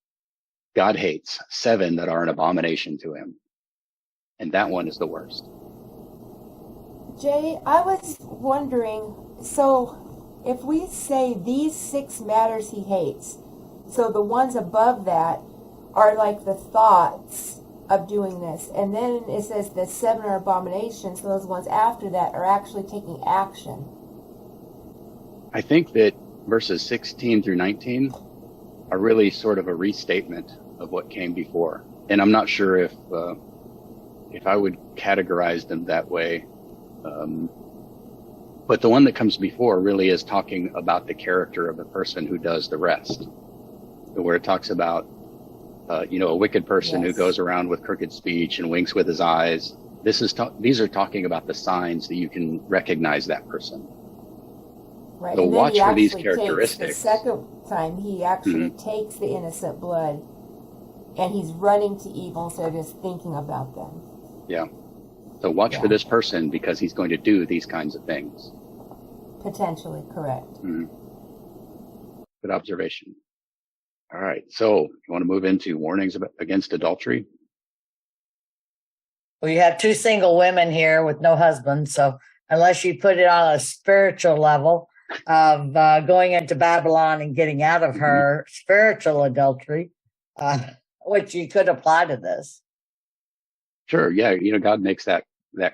God hates, 7 that are an abomination to him. And that one is the worst. Jay, I was wondering, so if we say these 6 matters he hates, so the ones above that are like the thoughts of doing this, and then it says the 7 are abominations, so those ones after that are actually taking action. I think that verses 16 through 19 are really sort of a restatement of what came before. And I'm not sure if I would categorize them that way. But the one that comes before really is talking about the character of the person who does the rest, where it talks about, a wicked person who goes around with crooked speech and winks with his eyes. These are talking about the signs that you can recognize that person. Right. So and then watch he for these actually characteristics. Takes, the second time he actually takes the innocent blood, and he's running to evil instead of just thinking about them. Yeah. So watch for this person because he's going to do these kinds of things. Potentially, correct. Mm-hmm. Good observation. All right. So you want to move into warnings against adultery? Well, you have 2 single women here with no husband. So unless you put it on a spiritual level of going into Babylon and getting out of her spiritual adultery, which you could apply to this. Sure. Yeah. God makes that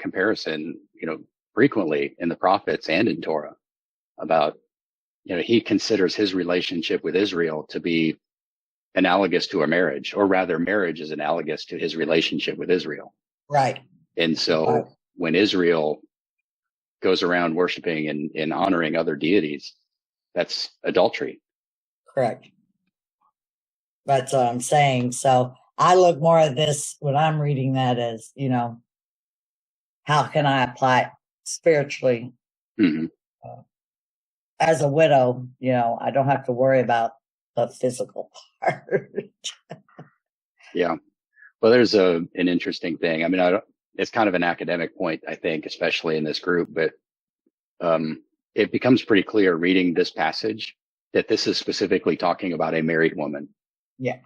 comparison, frequently in the prophets and in Torah about, he considers his relationship with Israel to be analogous to a marriage, or rather marriage is analogous to his relationship with Israel. Right. And so when Israel goes around worshiping and honoring other deities, that's adultery. Correct. That's what I'm saying. So I look more at this when I'm reading that as, how can I apply it spiritually? Mm-hmm. As a widow, I don't have to worry about the physical part. Yeah. Well, there's an interesting thing. I mean, it's kind of an academic point, I think, especially in this group, but it becomes pretty clear reading this passage that this is specifically talking about a married woman. Yeah.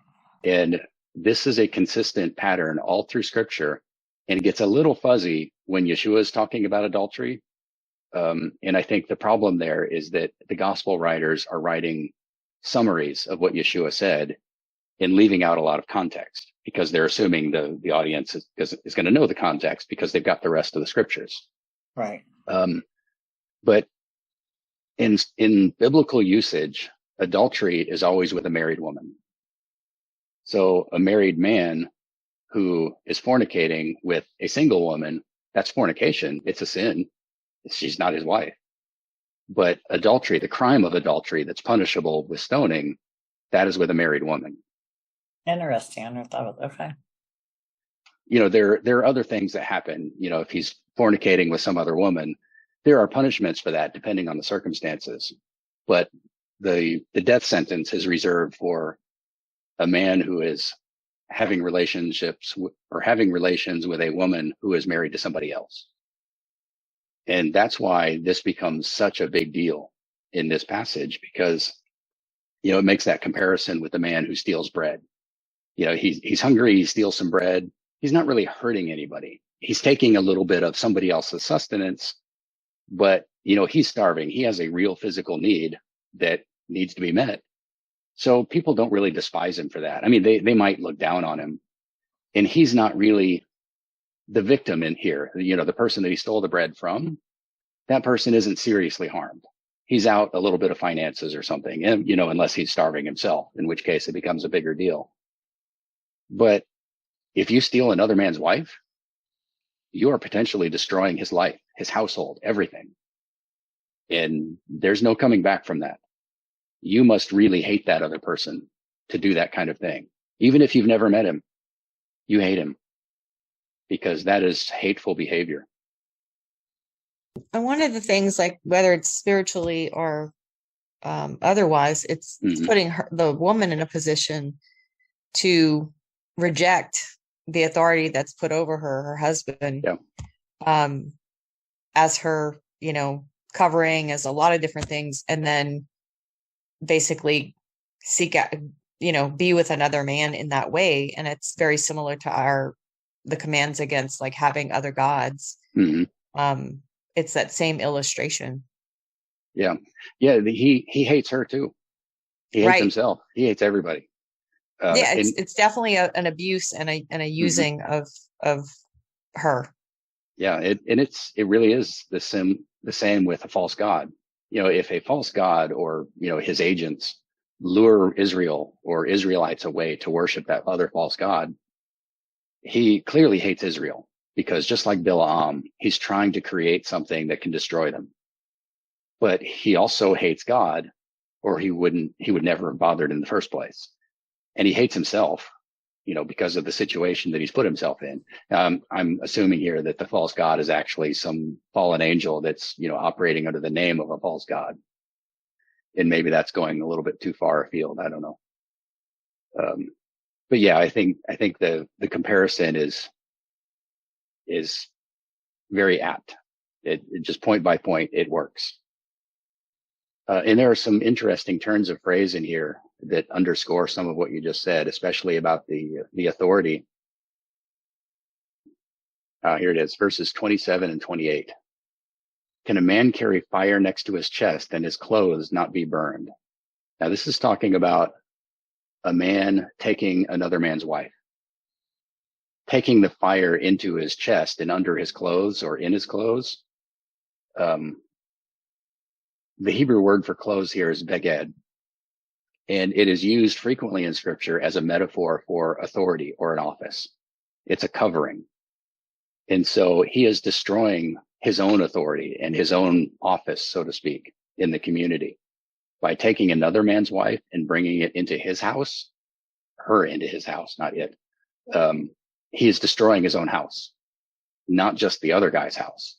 And this is a consistent pattern all through scripture. And it gets a little fuzzy when Yeshua is talking about adultery. And I think the problem there is that the gospel writers are writing summaries of what Yeshua said and leaving out a lot of context because they're assuming the audience is going to know the context because they've got the rest of the scriptures. Right. But in biblical usage, adultery is always with a married woman. So a married man who is fornicating with a single woman, that's fornication. It's a sin. She's not his wife. But adultery, the crime of adultery that's punishable with stoning, that is with a married woman. Interesting. I never thought of it. Okay. There are other things that happen. If he's fornicating with some other woman, there are punishments for that depending on the circumstances. But the death sentence is reserved for a man who is having relations with a woman who is married to somebody else. And that's why this becomes such a big deal in this passage, because, it makes that comparison with the man who steals bread. He's hungry, he steals some bread. He's not really hurting anybody. He's taking a little bit of somebody else's sustenance, but, he's starving. He has a real physical need that needs to be met. So people don't really despise him for that. I mean, they might look down on him, and he's not really the victim in here. The person that he stole the bread from, that person isn't seriously harmed. He's out a little bit of finances or something, and, unless he's starving himself, in which case it becomes a bigger deal. But if you steal another man's wife, you are potentially destroying his life, his household, everything. And there's no coming back from that. You must really hate that other person to do that kind of thing. Even if you've never met him, you hate him because that is hateful behavior. And one of the things, like whether it's spiritually or otherwise, it's putting the woman in a position to reject the authority that's put over her husband, as her, covering, as a lot of different things, and then basically seek out, be with another man in that way. And it's very similar to the commands against like having other gods. It's that same illustration. Yeah. He hates her too. He hates himself. He hates everybody. It's definitely an abuse and a using of her. Yeah. It really is the same with a false god. If a false god or, his agents lure Israel or Israelites away to worship that other false god, he clearly hates Israel, because just like Bilam, he's trying to create something that can destroy them. But he also hates God, or he would never have bothered in the first place. And he hates himself, because of the situation that he's put himself in. I'm assuming here that the false god is actually some fallen angel that's, operating under the name of a false god. And maybe that's going a little bit too far afield. I don't know. But yeah, I think the comparison is very apt. It just point by point, it works. And there are some interesting turns of phrase in here that underscore some of what you just said, especially about the authority. Here it is, verses 27 and 28. Can a man carry fire next to his chest and his clothes not be burned? Now, this is talking about a man taking another man's wife, taking the fire into his chest and under his clothes or in his clothes. The Hebrew word for clothes here is beged, and it is used frequently in scripture as a metaphor for authority or an office. It's a covering. And so he is destroying his own authority and his own office, so to speak, in the community by taking another man's wife and bringing it into his house, her into his house, not it. He is destroying his own house, not just the other guy's house.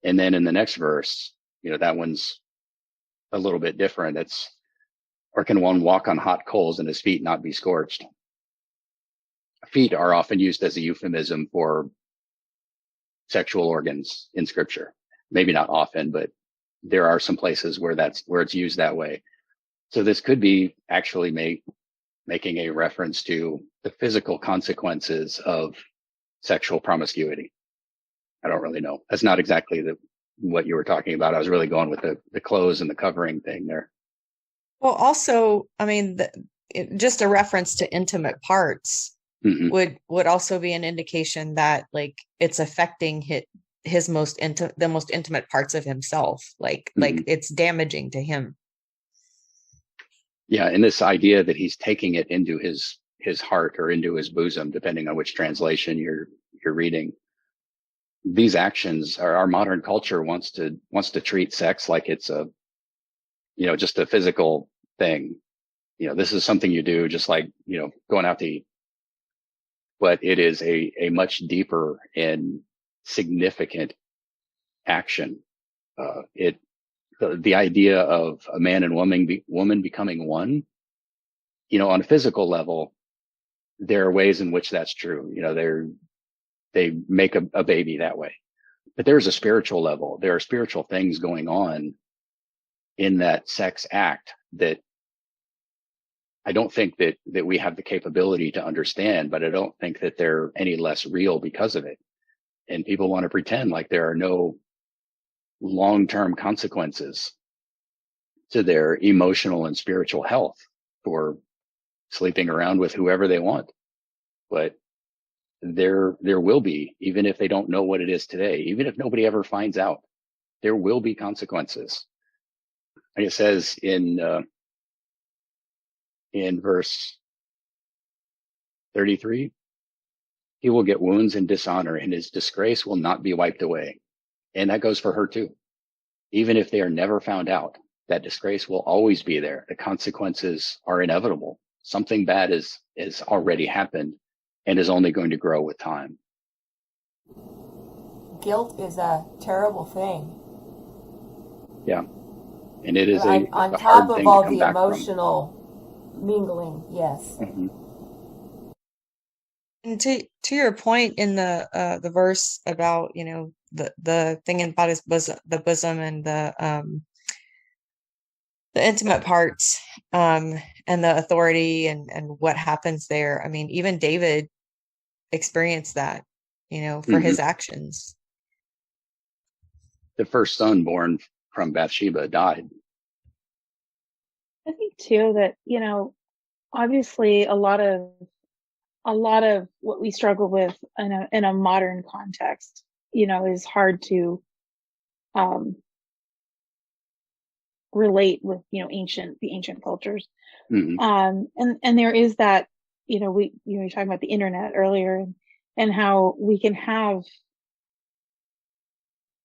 And then in the next verse, that one's a little bit different. Or can one walk on hot coals and his feet not be scorched? Feet are often used as a euphemism for sexual organs in scripture. Maybe not often, but there are some places where it's used that way. So this could be actually making a reference to the physical consequences of sexual promiscuity. I don't really know. That's not exactly what you were talking about. I was really going with the clothes and the covering thing there. Well, also, I mean, just a reference to intimate parts would also be an indication that like it's affecting the most intimate parts of himself. Like it's damaging to him. Yeah. And this idea that he's taking it into his heart or into his bosom, depending on which translation you're reading. These actions our modern culture wants to treat sex like it's just a physical thing. This is something you do just like, going out to eat. But it is a much deeper and significant action. The idea of a man and woman becoming one, on a physical level, there are ways in which that's true. They make a baby that way. But there's a spiritual level. There are spiritual things going on in that sex act that I don't think that we have the capability to understand, but I don't think that they're any less real because of it. And people want to pretend like there are no long-term consequences to their emotional and spiritual health for sleeping around with whoever they want. But there will be, even if they don't know what it is today, even if nobody ever finds out, there will be consequences. Like it says in verse 33, he will get wounds and dishonor, and his disgrace will not be wiped away. And that goes for her too. Even if they are never found out, that disgrace will always be there. The consequences are inevitable. Something bad is already happened and is only going to grow with time. guilt is a terrible thing. Yeah. And it is on it's a top hard of thing all to come the back from. emotional mingling, yes. Mm-hmm. And to your point in the verse about, you know, the thing about his bosom, the bosom and the intimate parts, and the authority and what happens there. I mean, even David experienced that, you know, for his actions. The first son born from Bathsheba died. I think too that, you know, obviously a lot of what we struggle with in a modern context, you know, is hard to relate with, you know, the ancient cultures. Mm-hmm. And there is that, you know, we were talking about the internet earlier, and how we can have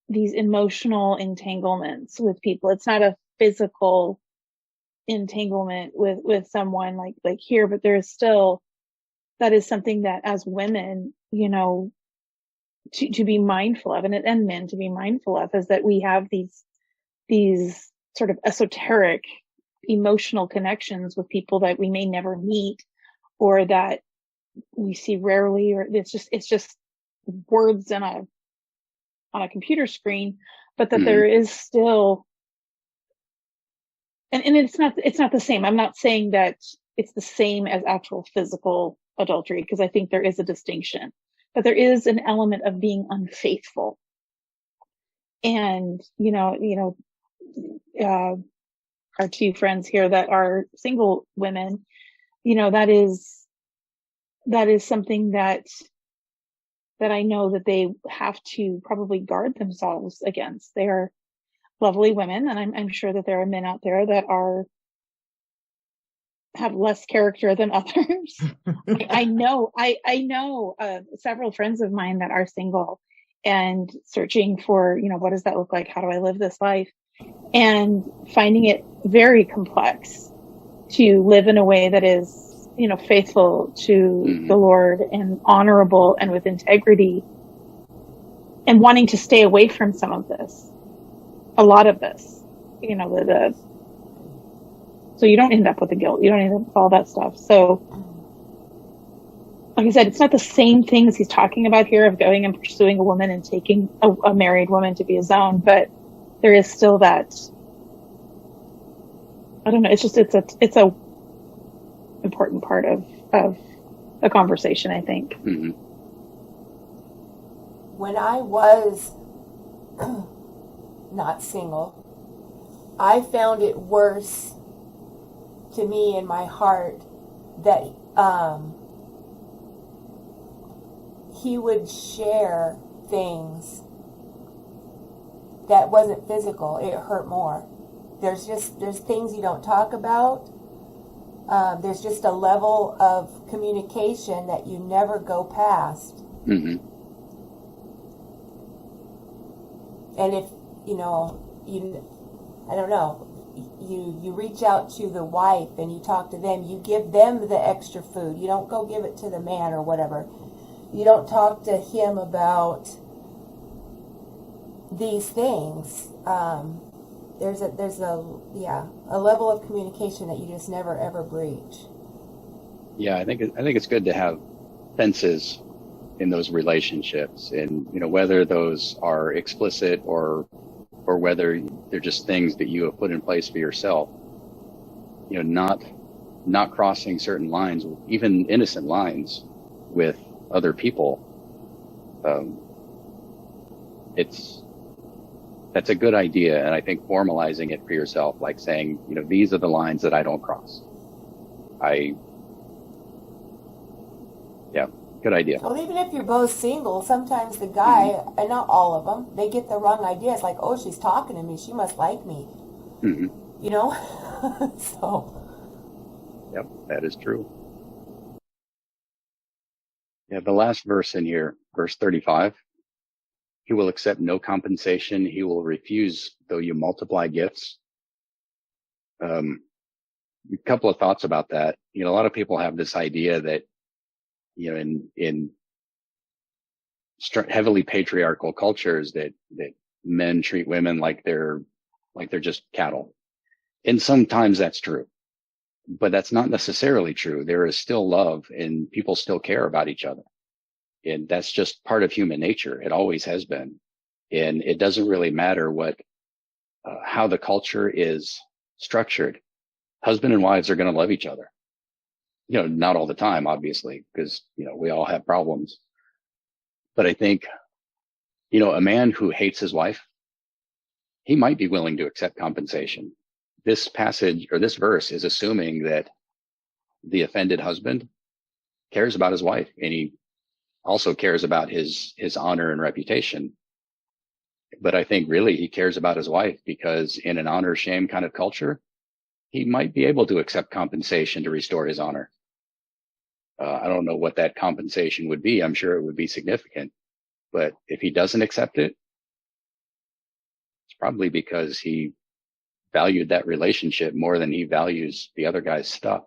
these emotional entanglements with people. It's not a physical entanglement with someone like here, but there is still, that is something that as women, you know, to be mindful of, and men to be mindful of, is that we have these sort of esoteric emotional connections with people that we may never meet, or that we see rarely, or it's just words on a computer screen, but that there is still, and it's not the same. I'm not saying that it's the same as actual physical adultery, because I think there is a distinction, but there is an element of being unfaithful. And, our two friends here that are single women, you know, that is something that I know that they have to probably guard themselves against. They are lovely women, and I'm sure that there are men out there that have less character than others. I know several friends of mine that are single and searching for, you know, what does that look like? How do I live this life? And finding it very complex to live in a way that is, you know, faithful to the Lord and honorable and with integrity, and wanting to stay away from some of this, a lot of this, you know, so you don't end up with the guilt. You don't end up with all that stuff. So, like I said, it's not the same thing as he's talking about here of going and pursuing a woman and taking a married woman to be his own, but there is still that, I don't know, it's a important part of the conversation, I think. Mm-hmm. When I was not single, I found it worse to me in my heart that he would share things that wasn't physical. It hurt more. There's things you don't talk about. There's just a level of communication that you never go past. Mm-hmm. And if, I don't know, you reach out to the wife and you talk to them, you give them the extra food. You don't go give it to the man or whatever. You don't talk to him about these things. There's a level of communication that you just never ever breach. Yeah, I think it's good to have fences in those relationships, and whether those are explicit or whether they're just things that you have put in place for yourself. Not crossing certain lines, even innocent lines, with other people. That's a good idea, and I think formalizing it for yourself, like saying, these are the lines that I don't cross. Good idea. Well, even if you're both single, sometimes the guy, and not all of them, they get the wrong idea. It's like, oh, she's talking to me, she must like me. Mm-hmm. So. Yep, that is true. Yeah, the last verse in here, verse 35. He will accept no compensation. He will refuse though you multiply gifts. A couple of thoughts about that. A lot of people have this idea that, in heavily patriarchal cultures that men treat women like they're just cattle. And sometimes that's true, but that's not necessarily true. There is still love and people still care about each other. And that's just part of human nature. It always has been. And it doesn't really matter how the culture is structured. Husband and wives are going to love each other. Not all the time, obviously, because, we all have problems. But I think, a man who hates his wife, he might be willing to accept compensation. This passage or this verse is assuming that the offended husband cares about his wife, and he also cares about his honor and reputation. But I think really he cares about his wife, because in an honor shame kind of culture, he might be able to accept compensation to restore his honor. I don't know what that compensation would be. I'm sure it would be significant. But if he doesn't accept it, it's probably because he valued that relationship more than he values the other guy's stuff.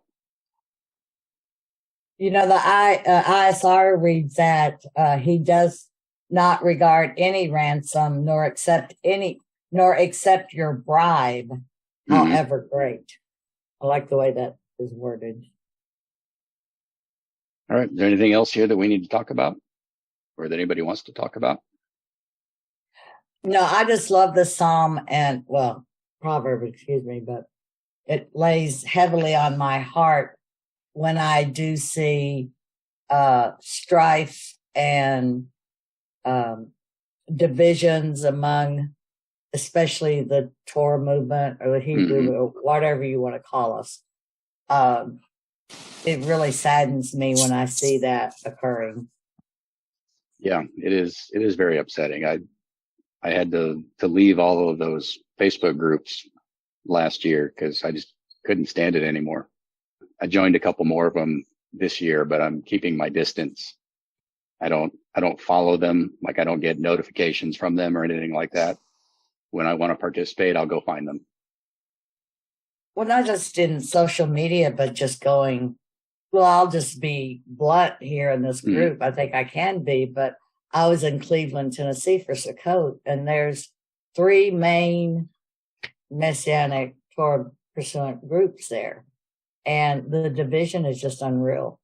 The ISR reads that he does not regard any ransom nor accept your bribe, however great. I like the way that is worded. All right. Is there anything else here that we need to talk about, or that anybody wants to talk about? No, I just love the Psalm Proverb, but it lays heavily on my heart when I do see strife and divisions among, especially the Torah movement or the Hebrew, or whatever you want to call us. It really saddens me when I see that occurring. Yeah, it is very upsetting. I had to leave all of those Facebook groups last year because I just couldn't stand it anymore. I joined a couple more of them this year, but I'm keeping my distance. I don't follow them. Like, I don't get notifications from them or anything like that. When I want to participate, I'll go find them. Well, not just in social media, but just going, I'll just be blunt here in this group. I think I can be, but I was in Cleveland, Tennessee for Sukkot, and there's 3 main Messianic Torah pursuant groups there. And the division is just unreal.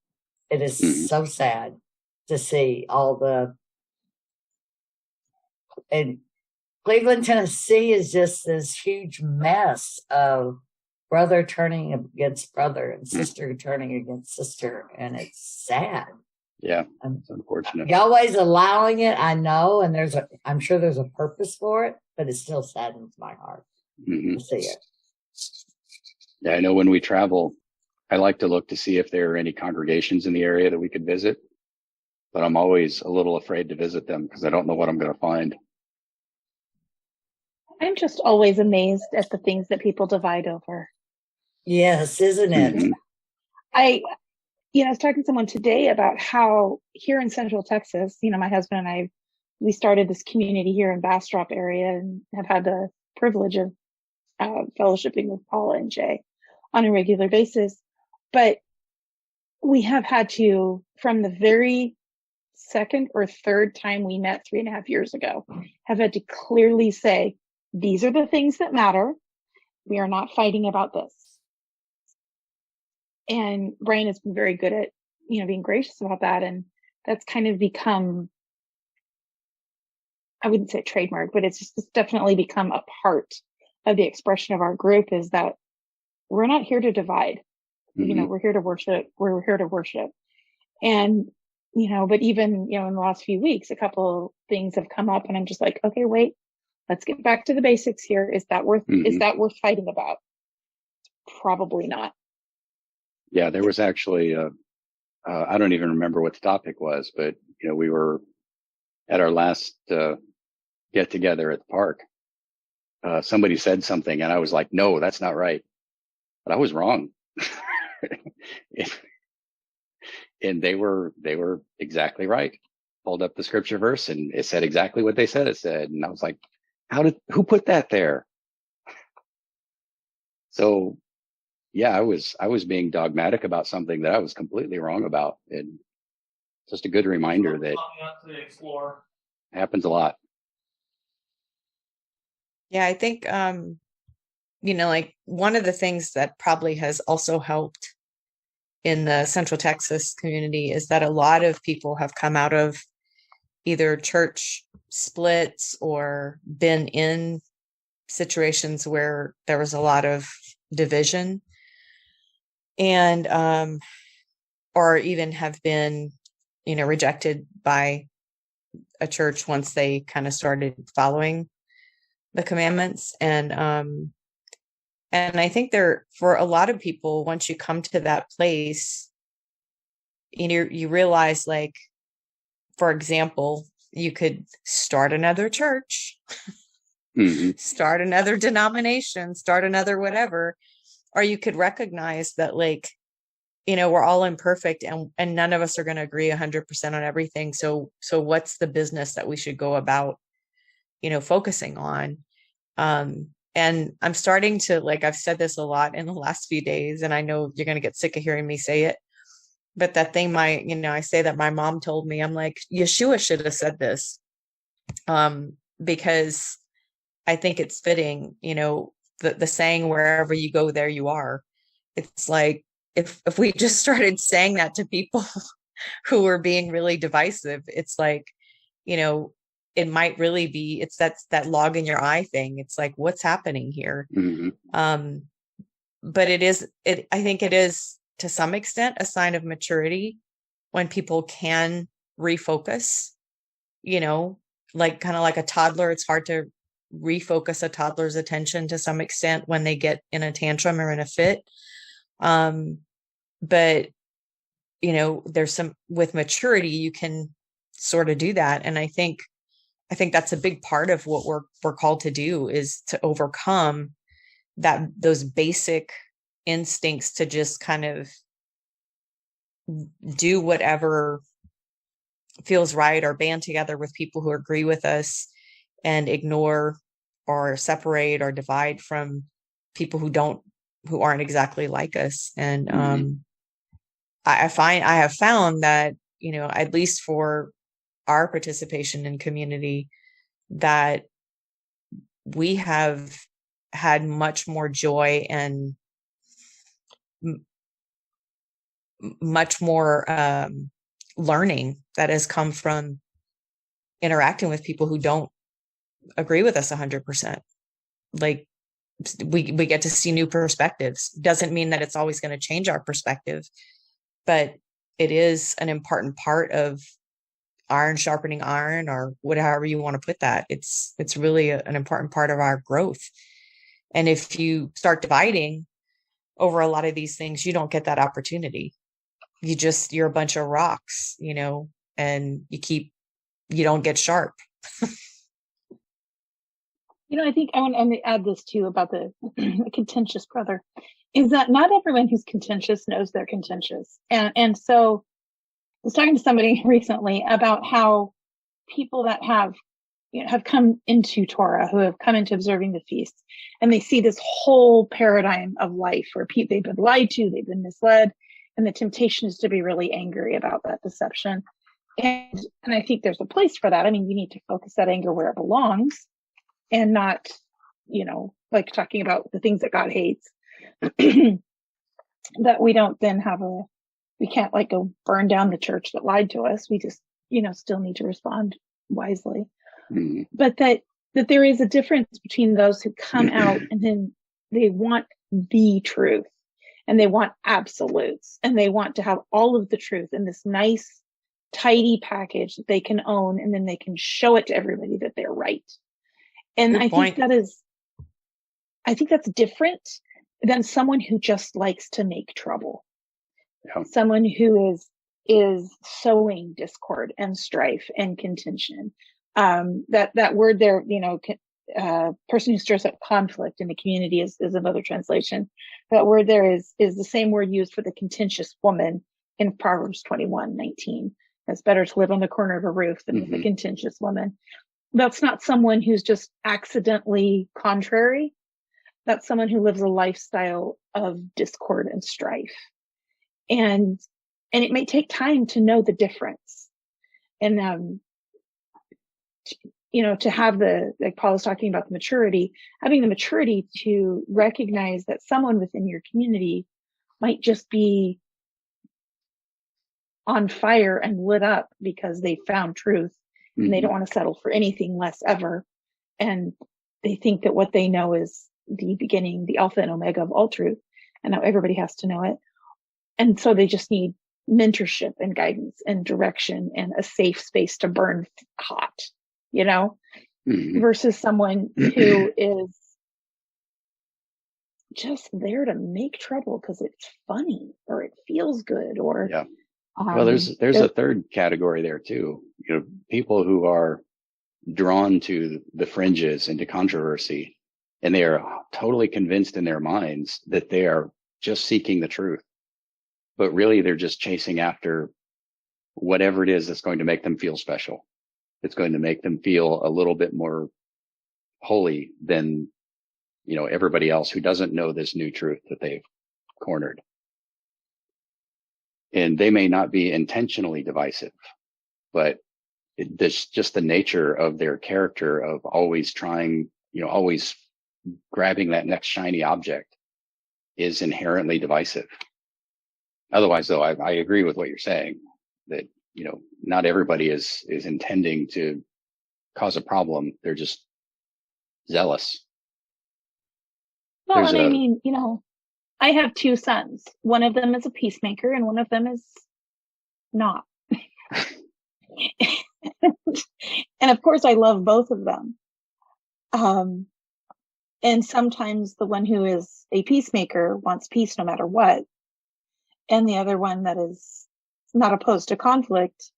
It is so sad to see and Cleveland, Tennessee is just this huge mess of brother turning against brother and sister turning against sister. And it's sad. Yeah, it's unfortunate. Yahweh's allowing it, I know, and I'm sure there's a purpose for it, but it still saddens my heart to see it. Yeah, I know when we travel, I like to look to see if there are any congregations in the area that we could visit, but I'm always a little afraid to visit them because I don't know what I'm going to find. I'm just always amazed at the things that people divide over. Yes, isn't it? I was talking to someone today about how here in Central Texas, my husband and I, we started this community here in Bastrop area and have had the privilege of fellowshipping with Paula and Jay on a regular basis. But we have had to, from the very second or third time we met 3.5 years ago, have had to clearly say, these are the things that matter. We are not fighting about this. And Brian has been very good at, being gracious about that. And that's kind of become, I wouldn't say trademark, but it's definitely become a part of the expression of our group, is that we're not here to divide. We're here to worship. We're here to worship. And, but even, in the last few weeks, a couple things have come up and I'm just like, okay, wait, let's get back to the basics here. Is that worth fighting about? Probably not. Yeah, there was actually, I don't even remember what the topic was, but, we were at our last get together at the park. Somebody said something and I was like, no, that's not right. But I was wrong. And they were exactly right. Pulled up the scripture verse and it said exactly what they said it said. And I was like, who put that there? So yeah, I was being dogmatic about something that I was completely wrong about. And just a good reminder that happens a lot. Yeah, I think, like one of the things that probably has also helped in the Central Texas community is that a lot of people have come out of either church splits or been in situations where there was a lot of division, and or even have been, rejected by a church once they kind of started following the commandments. And I think for a lot of people, once you come to that place, you realize, like, for example, you could start another church, start another denomination, start another whatever, or you could recognize that, like, we're all imperfect and none of us are going to agree 100% on everything. So what's the business that we should go about, focusing on? And I'm starting to, like, I've said this a lot in the last few days, and I know you're going to get sick of hearing me say it, but that thing, I say that my mom told me, I'm like, Yeshua should have said this, because I think it's fitting, the saying, wherever you go, there you are. It's like, if we just started saying that to people who were being really divisive, it's like, it might really be, it's that log in your eye thing. It's like, what's happening here? But I think it is, to some extent, a sign of maturity when people can refocus, like kind of like a toddler. It's hard to refocus a toddler's attention to some extent when they get in a tantrum or in a fit. But, there's some, with maturity, you can sort of do that. And I think that's a big part of what we're called to do, is to overcome those basic instincts to just kind of do whatever feels right, or band together with people who agree with us, and ignore or separate or divide from people who aren't exactly like us. And I have found that, at least for our participation in community, that we have had much more joy and much more learning that has come from interacting with people who don't agree with us 100%. Like, we get to see new perspectives. Doesn't mean that it's always going to change our perspective, but it is an important part of iron sharpening iron, or whatever you want to put that. It's really an important part of our growth. And if you start dividing over a lot of these things, you don't get that opportunity. You're a bunch of rocks, and you don't get sharp. I think I want to add this too about the contentious brother, is that not everyone who's contentious knows they're contentious. And so I was talking to somebody recently about how people that have come into Torah, who have come into observing the feasts, and they see this whole paradigm of life where they've been lied to, they've been misled, and the temptation is to be really angry about that deception. And I think there's a place for that. I mean, you need to focus that anger where it belongs, and not, like talking about the things that God hates, that we don't then we can't like go burn down the church that lied to us. We just, still need to respond wisely. But that there is a difference between those who come out and then they want the truth, and they want absolutes, and they want to have all of the truth in this nice, tidy package that they can own, and then they can show it to everybody that they're right. And I think that's different than someone who just likes to make trouble. Yeah. Someone who is sowing discord and strife and contention. That word there, person who stirs up conflict in the community is another translation. That word there is the same word used for the contentious woman in Proverbs 21:19. It's better to live on the corner of a roof than with a contentious woman. That's not someone who's just accidentally contrary. That's someone who lives a lifestyle of discord and strife. And and it may take time to know the difference. And, to have like Paul was talking about, the maturity, having the maturity to recognize that someone within your community might just be on fire and lit up because they found truth, and they don't want to settle for anything less ever. And they think that what they know is the beginning, the alpha and omega of all truth, and now everybody has to know it. And so they just need mentorship and guidance and direction and a safe space to burn hot, versus someone who is just there to make trouble because it's funny or it feels good, or well, there's a third category there too. People who are drawn to the fringes and to controversy, and they are totally convinced in their minds that they are just seeking the truth, but really they're just chasing after whatever it is that's going to make them feel special. It's going to make them feel a little bit more holy than, everybody else who doesn't know this new truth that they've cornered. And they may not be intentionally divisive, but it's just the nature of their character of always trying, always grabbing that next shiny object is inherently divisive. Otherwise, though, I agree with what you're saying, that, not everybody is intending to cause a problem. They're just zealous. Well, and I mean, I have two sons. One of them is a peacemaker and one of them is not. And of course, I love both of them. And sometimes the one who is a peacemaker wants peace no matter what. And the other one that is not opposed to conflict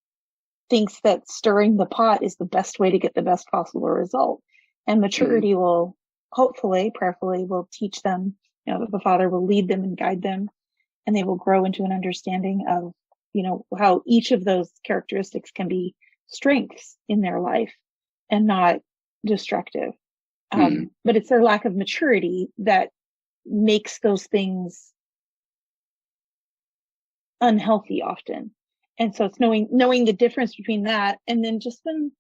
thinks that stirring the pot is the best way to get the best possible result. And maturity will hopefully, prayerfully, will teach them, that the Father will lead them and guide them, and they will grow into an understanding of, how each of those characteristics can be strengths in their life and not destructive. But it's their lack of maturity that makes those things unhealthy often. And so it's knowing the difference between that, and then just when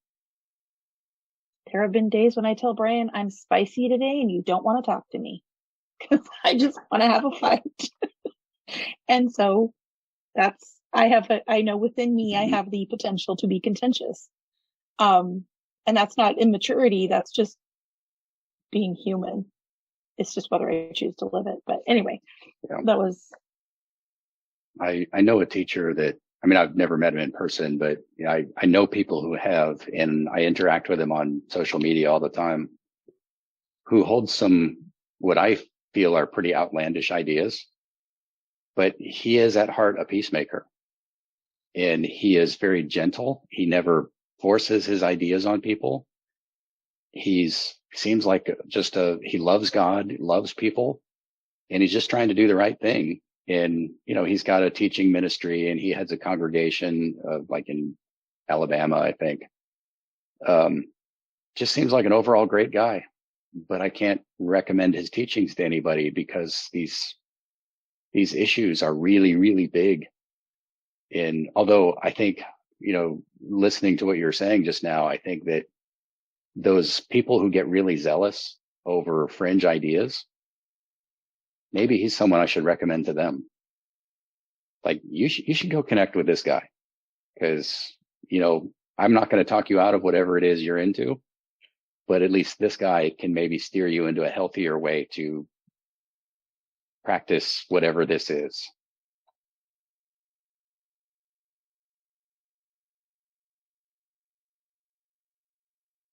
there have been days when I tell Brian I'm spicy today and you don't want to talk to me because I just want to have a fight. And so I know within me I have the potential to be contentious. And that's not immaturity, that's just being human. It's just whether I choose to live it. But anyway, that was. I know a teacher that, I've never met him in person, but I know people who have, and I interact with them on social media all the time, who hold some, what I feel are pretty outlandish ideas, but he is at heart a peacemaker, and he is very gentle. He never forces his ideas on people. Seems like he loves God, loves people, and he's just trying to do the right thing. And, he's got a teaching ministry, and he heads a congregation like in Alabama, I think. Just seems like an overall great guy, but I can't recommend his teachings to anybody because these issues are really, really big. And although I think, listening to what you were saying just now, I think that those people who get really zealous over fringe ideas, maybe he's someone I should recommend to them. Like, you should go connect with this guy, because, I'm not going to talk you out of whatever it is you're into, but at least this guy can maybe steer you into a healthier way to practice whatever this is.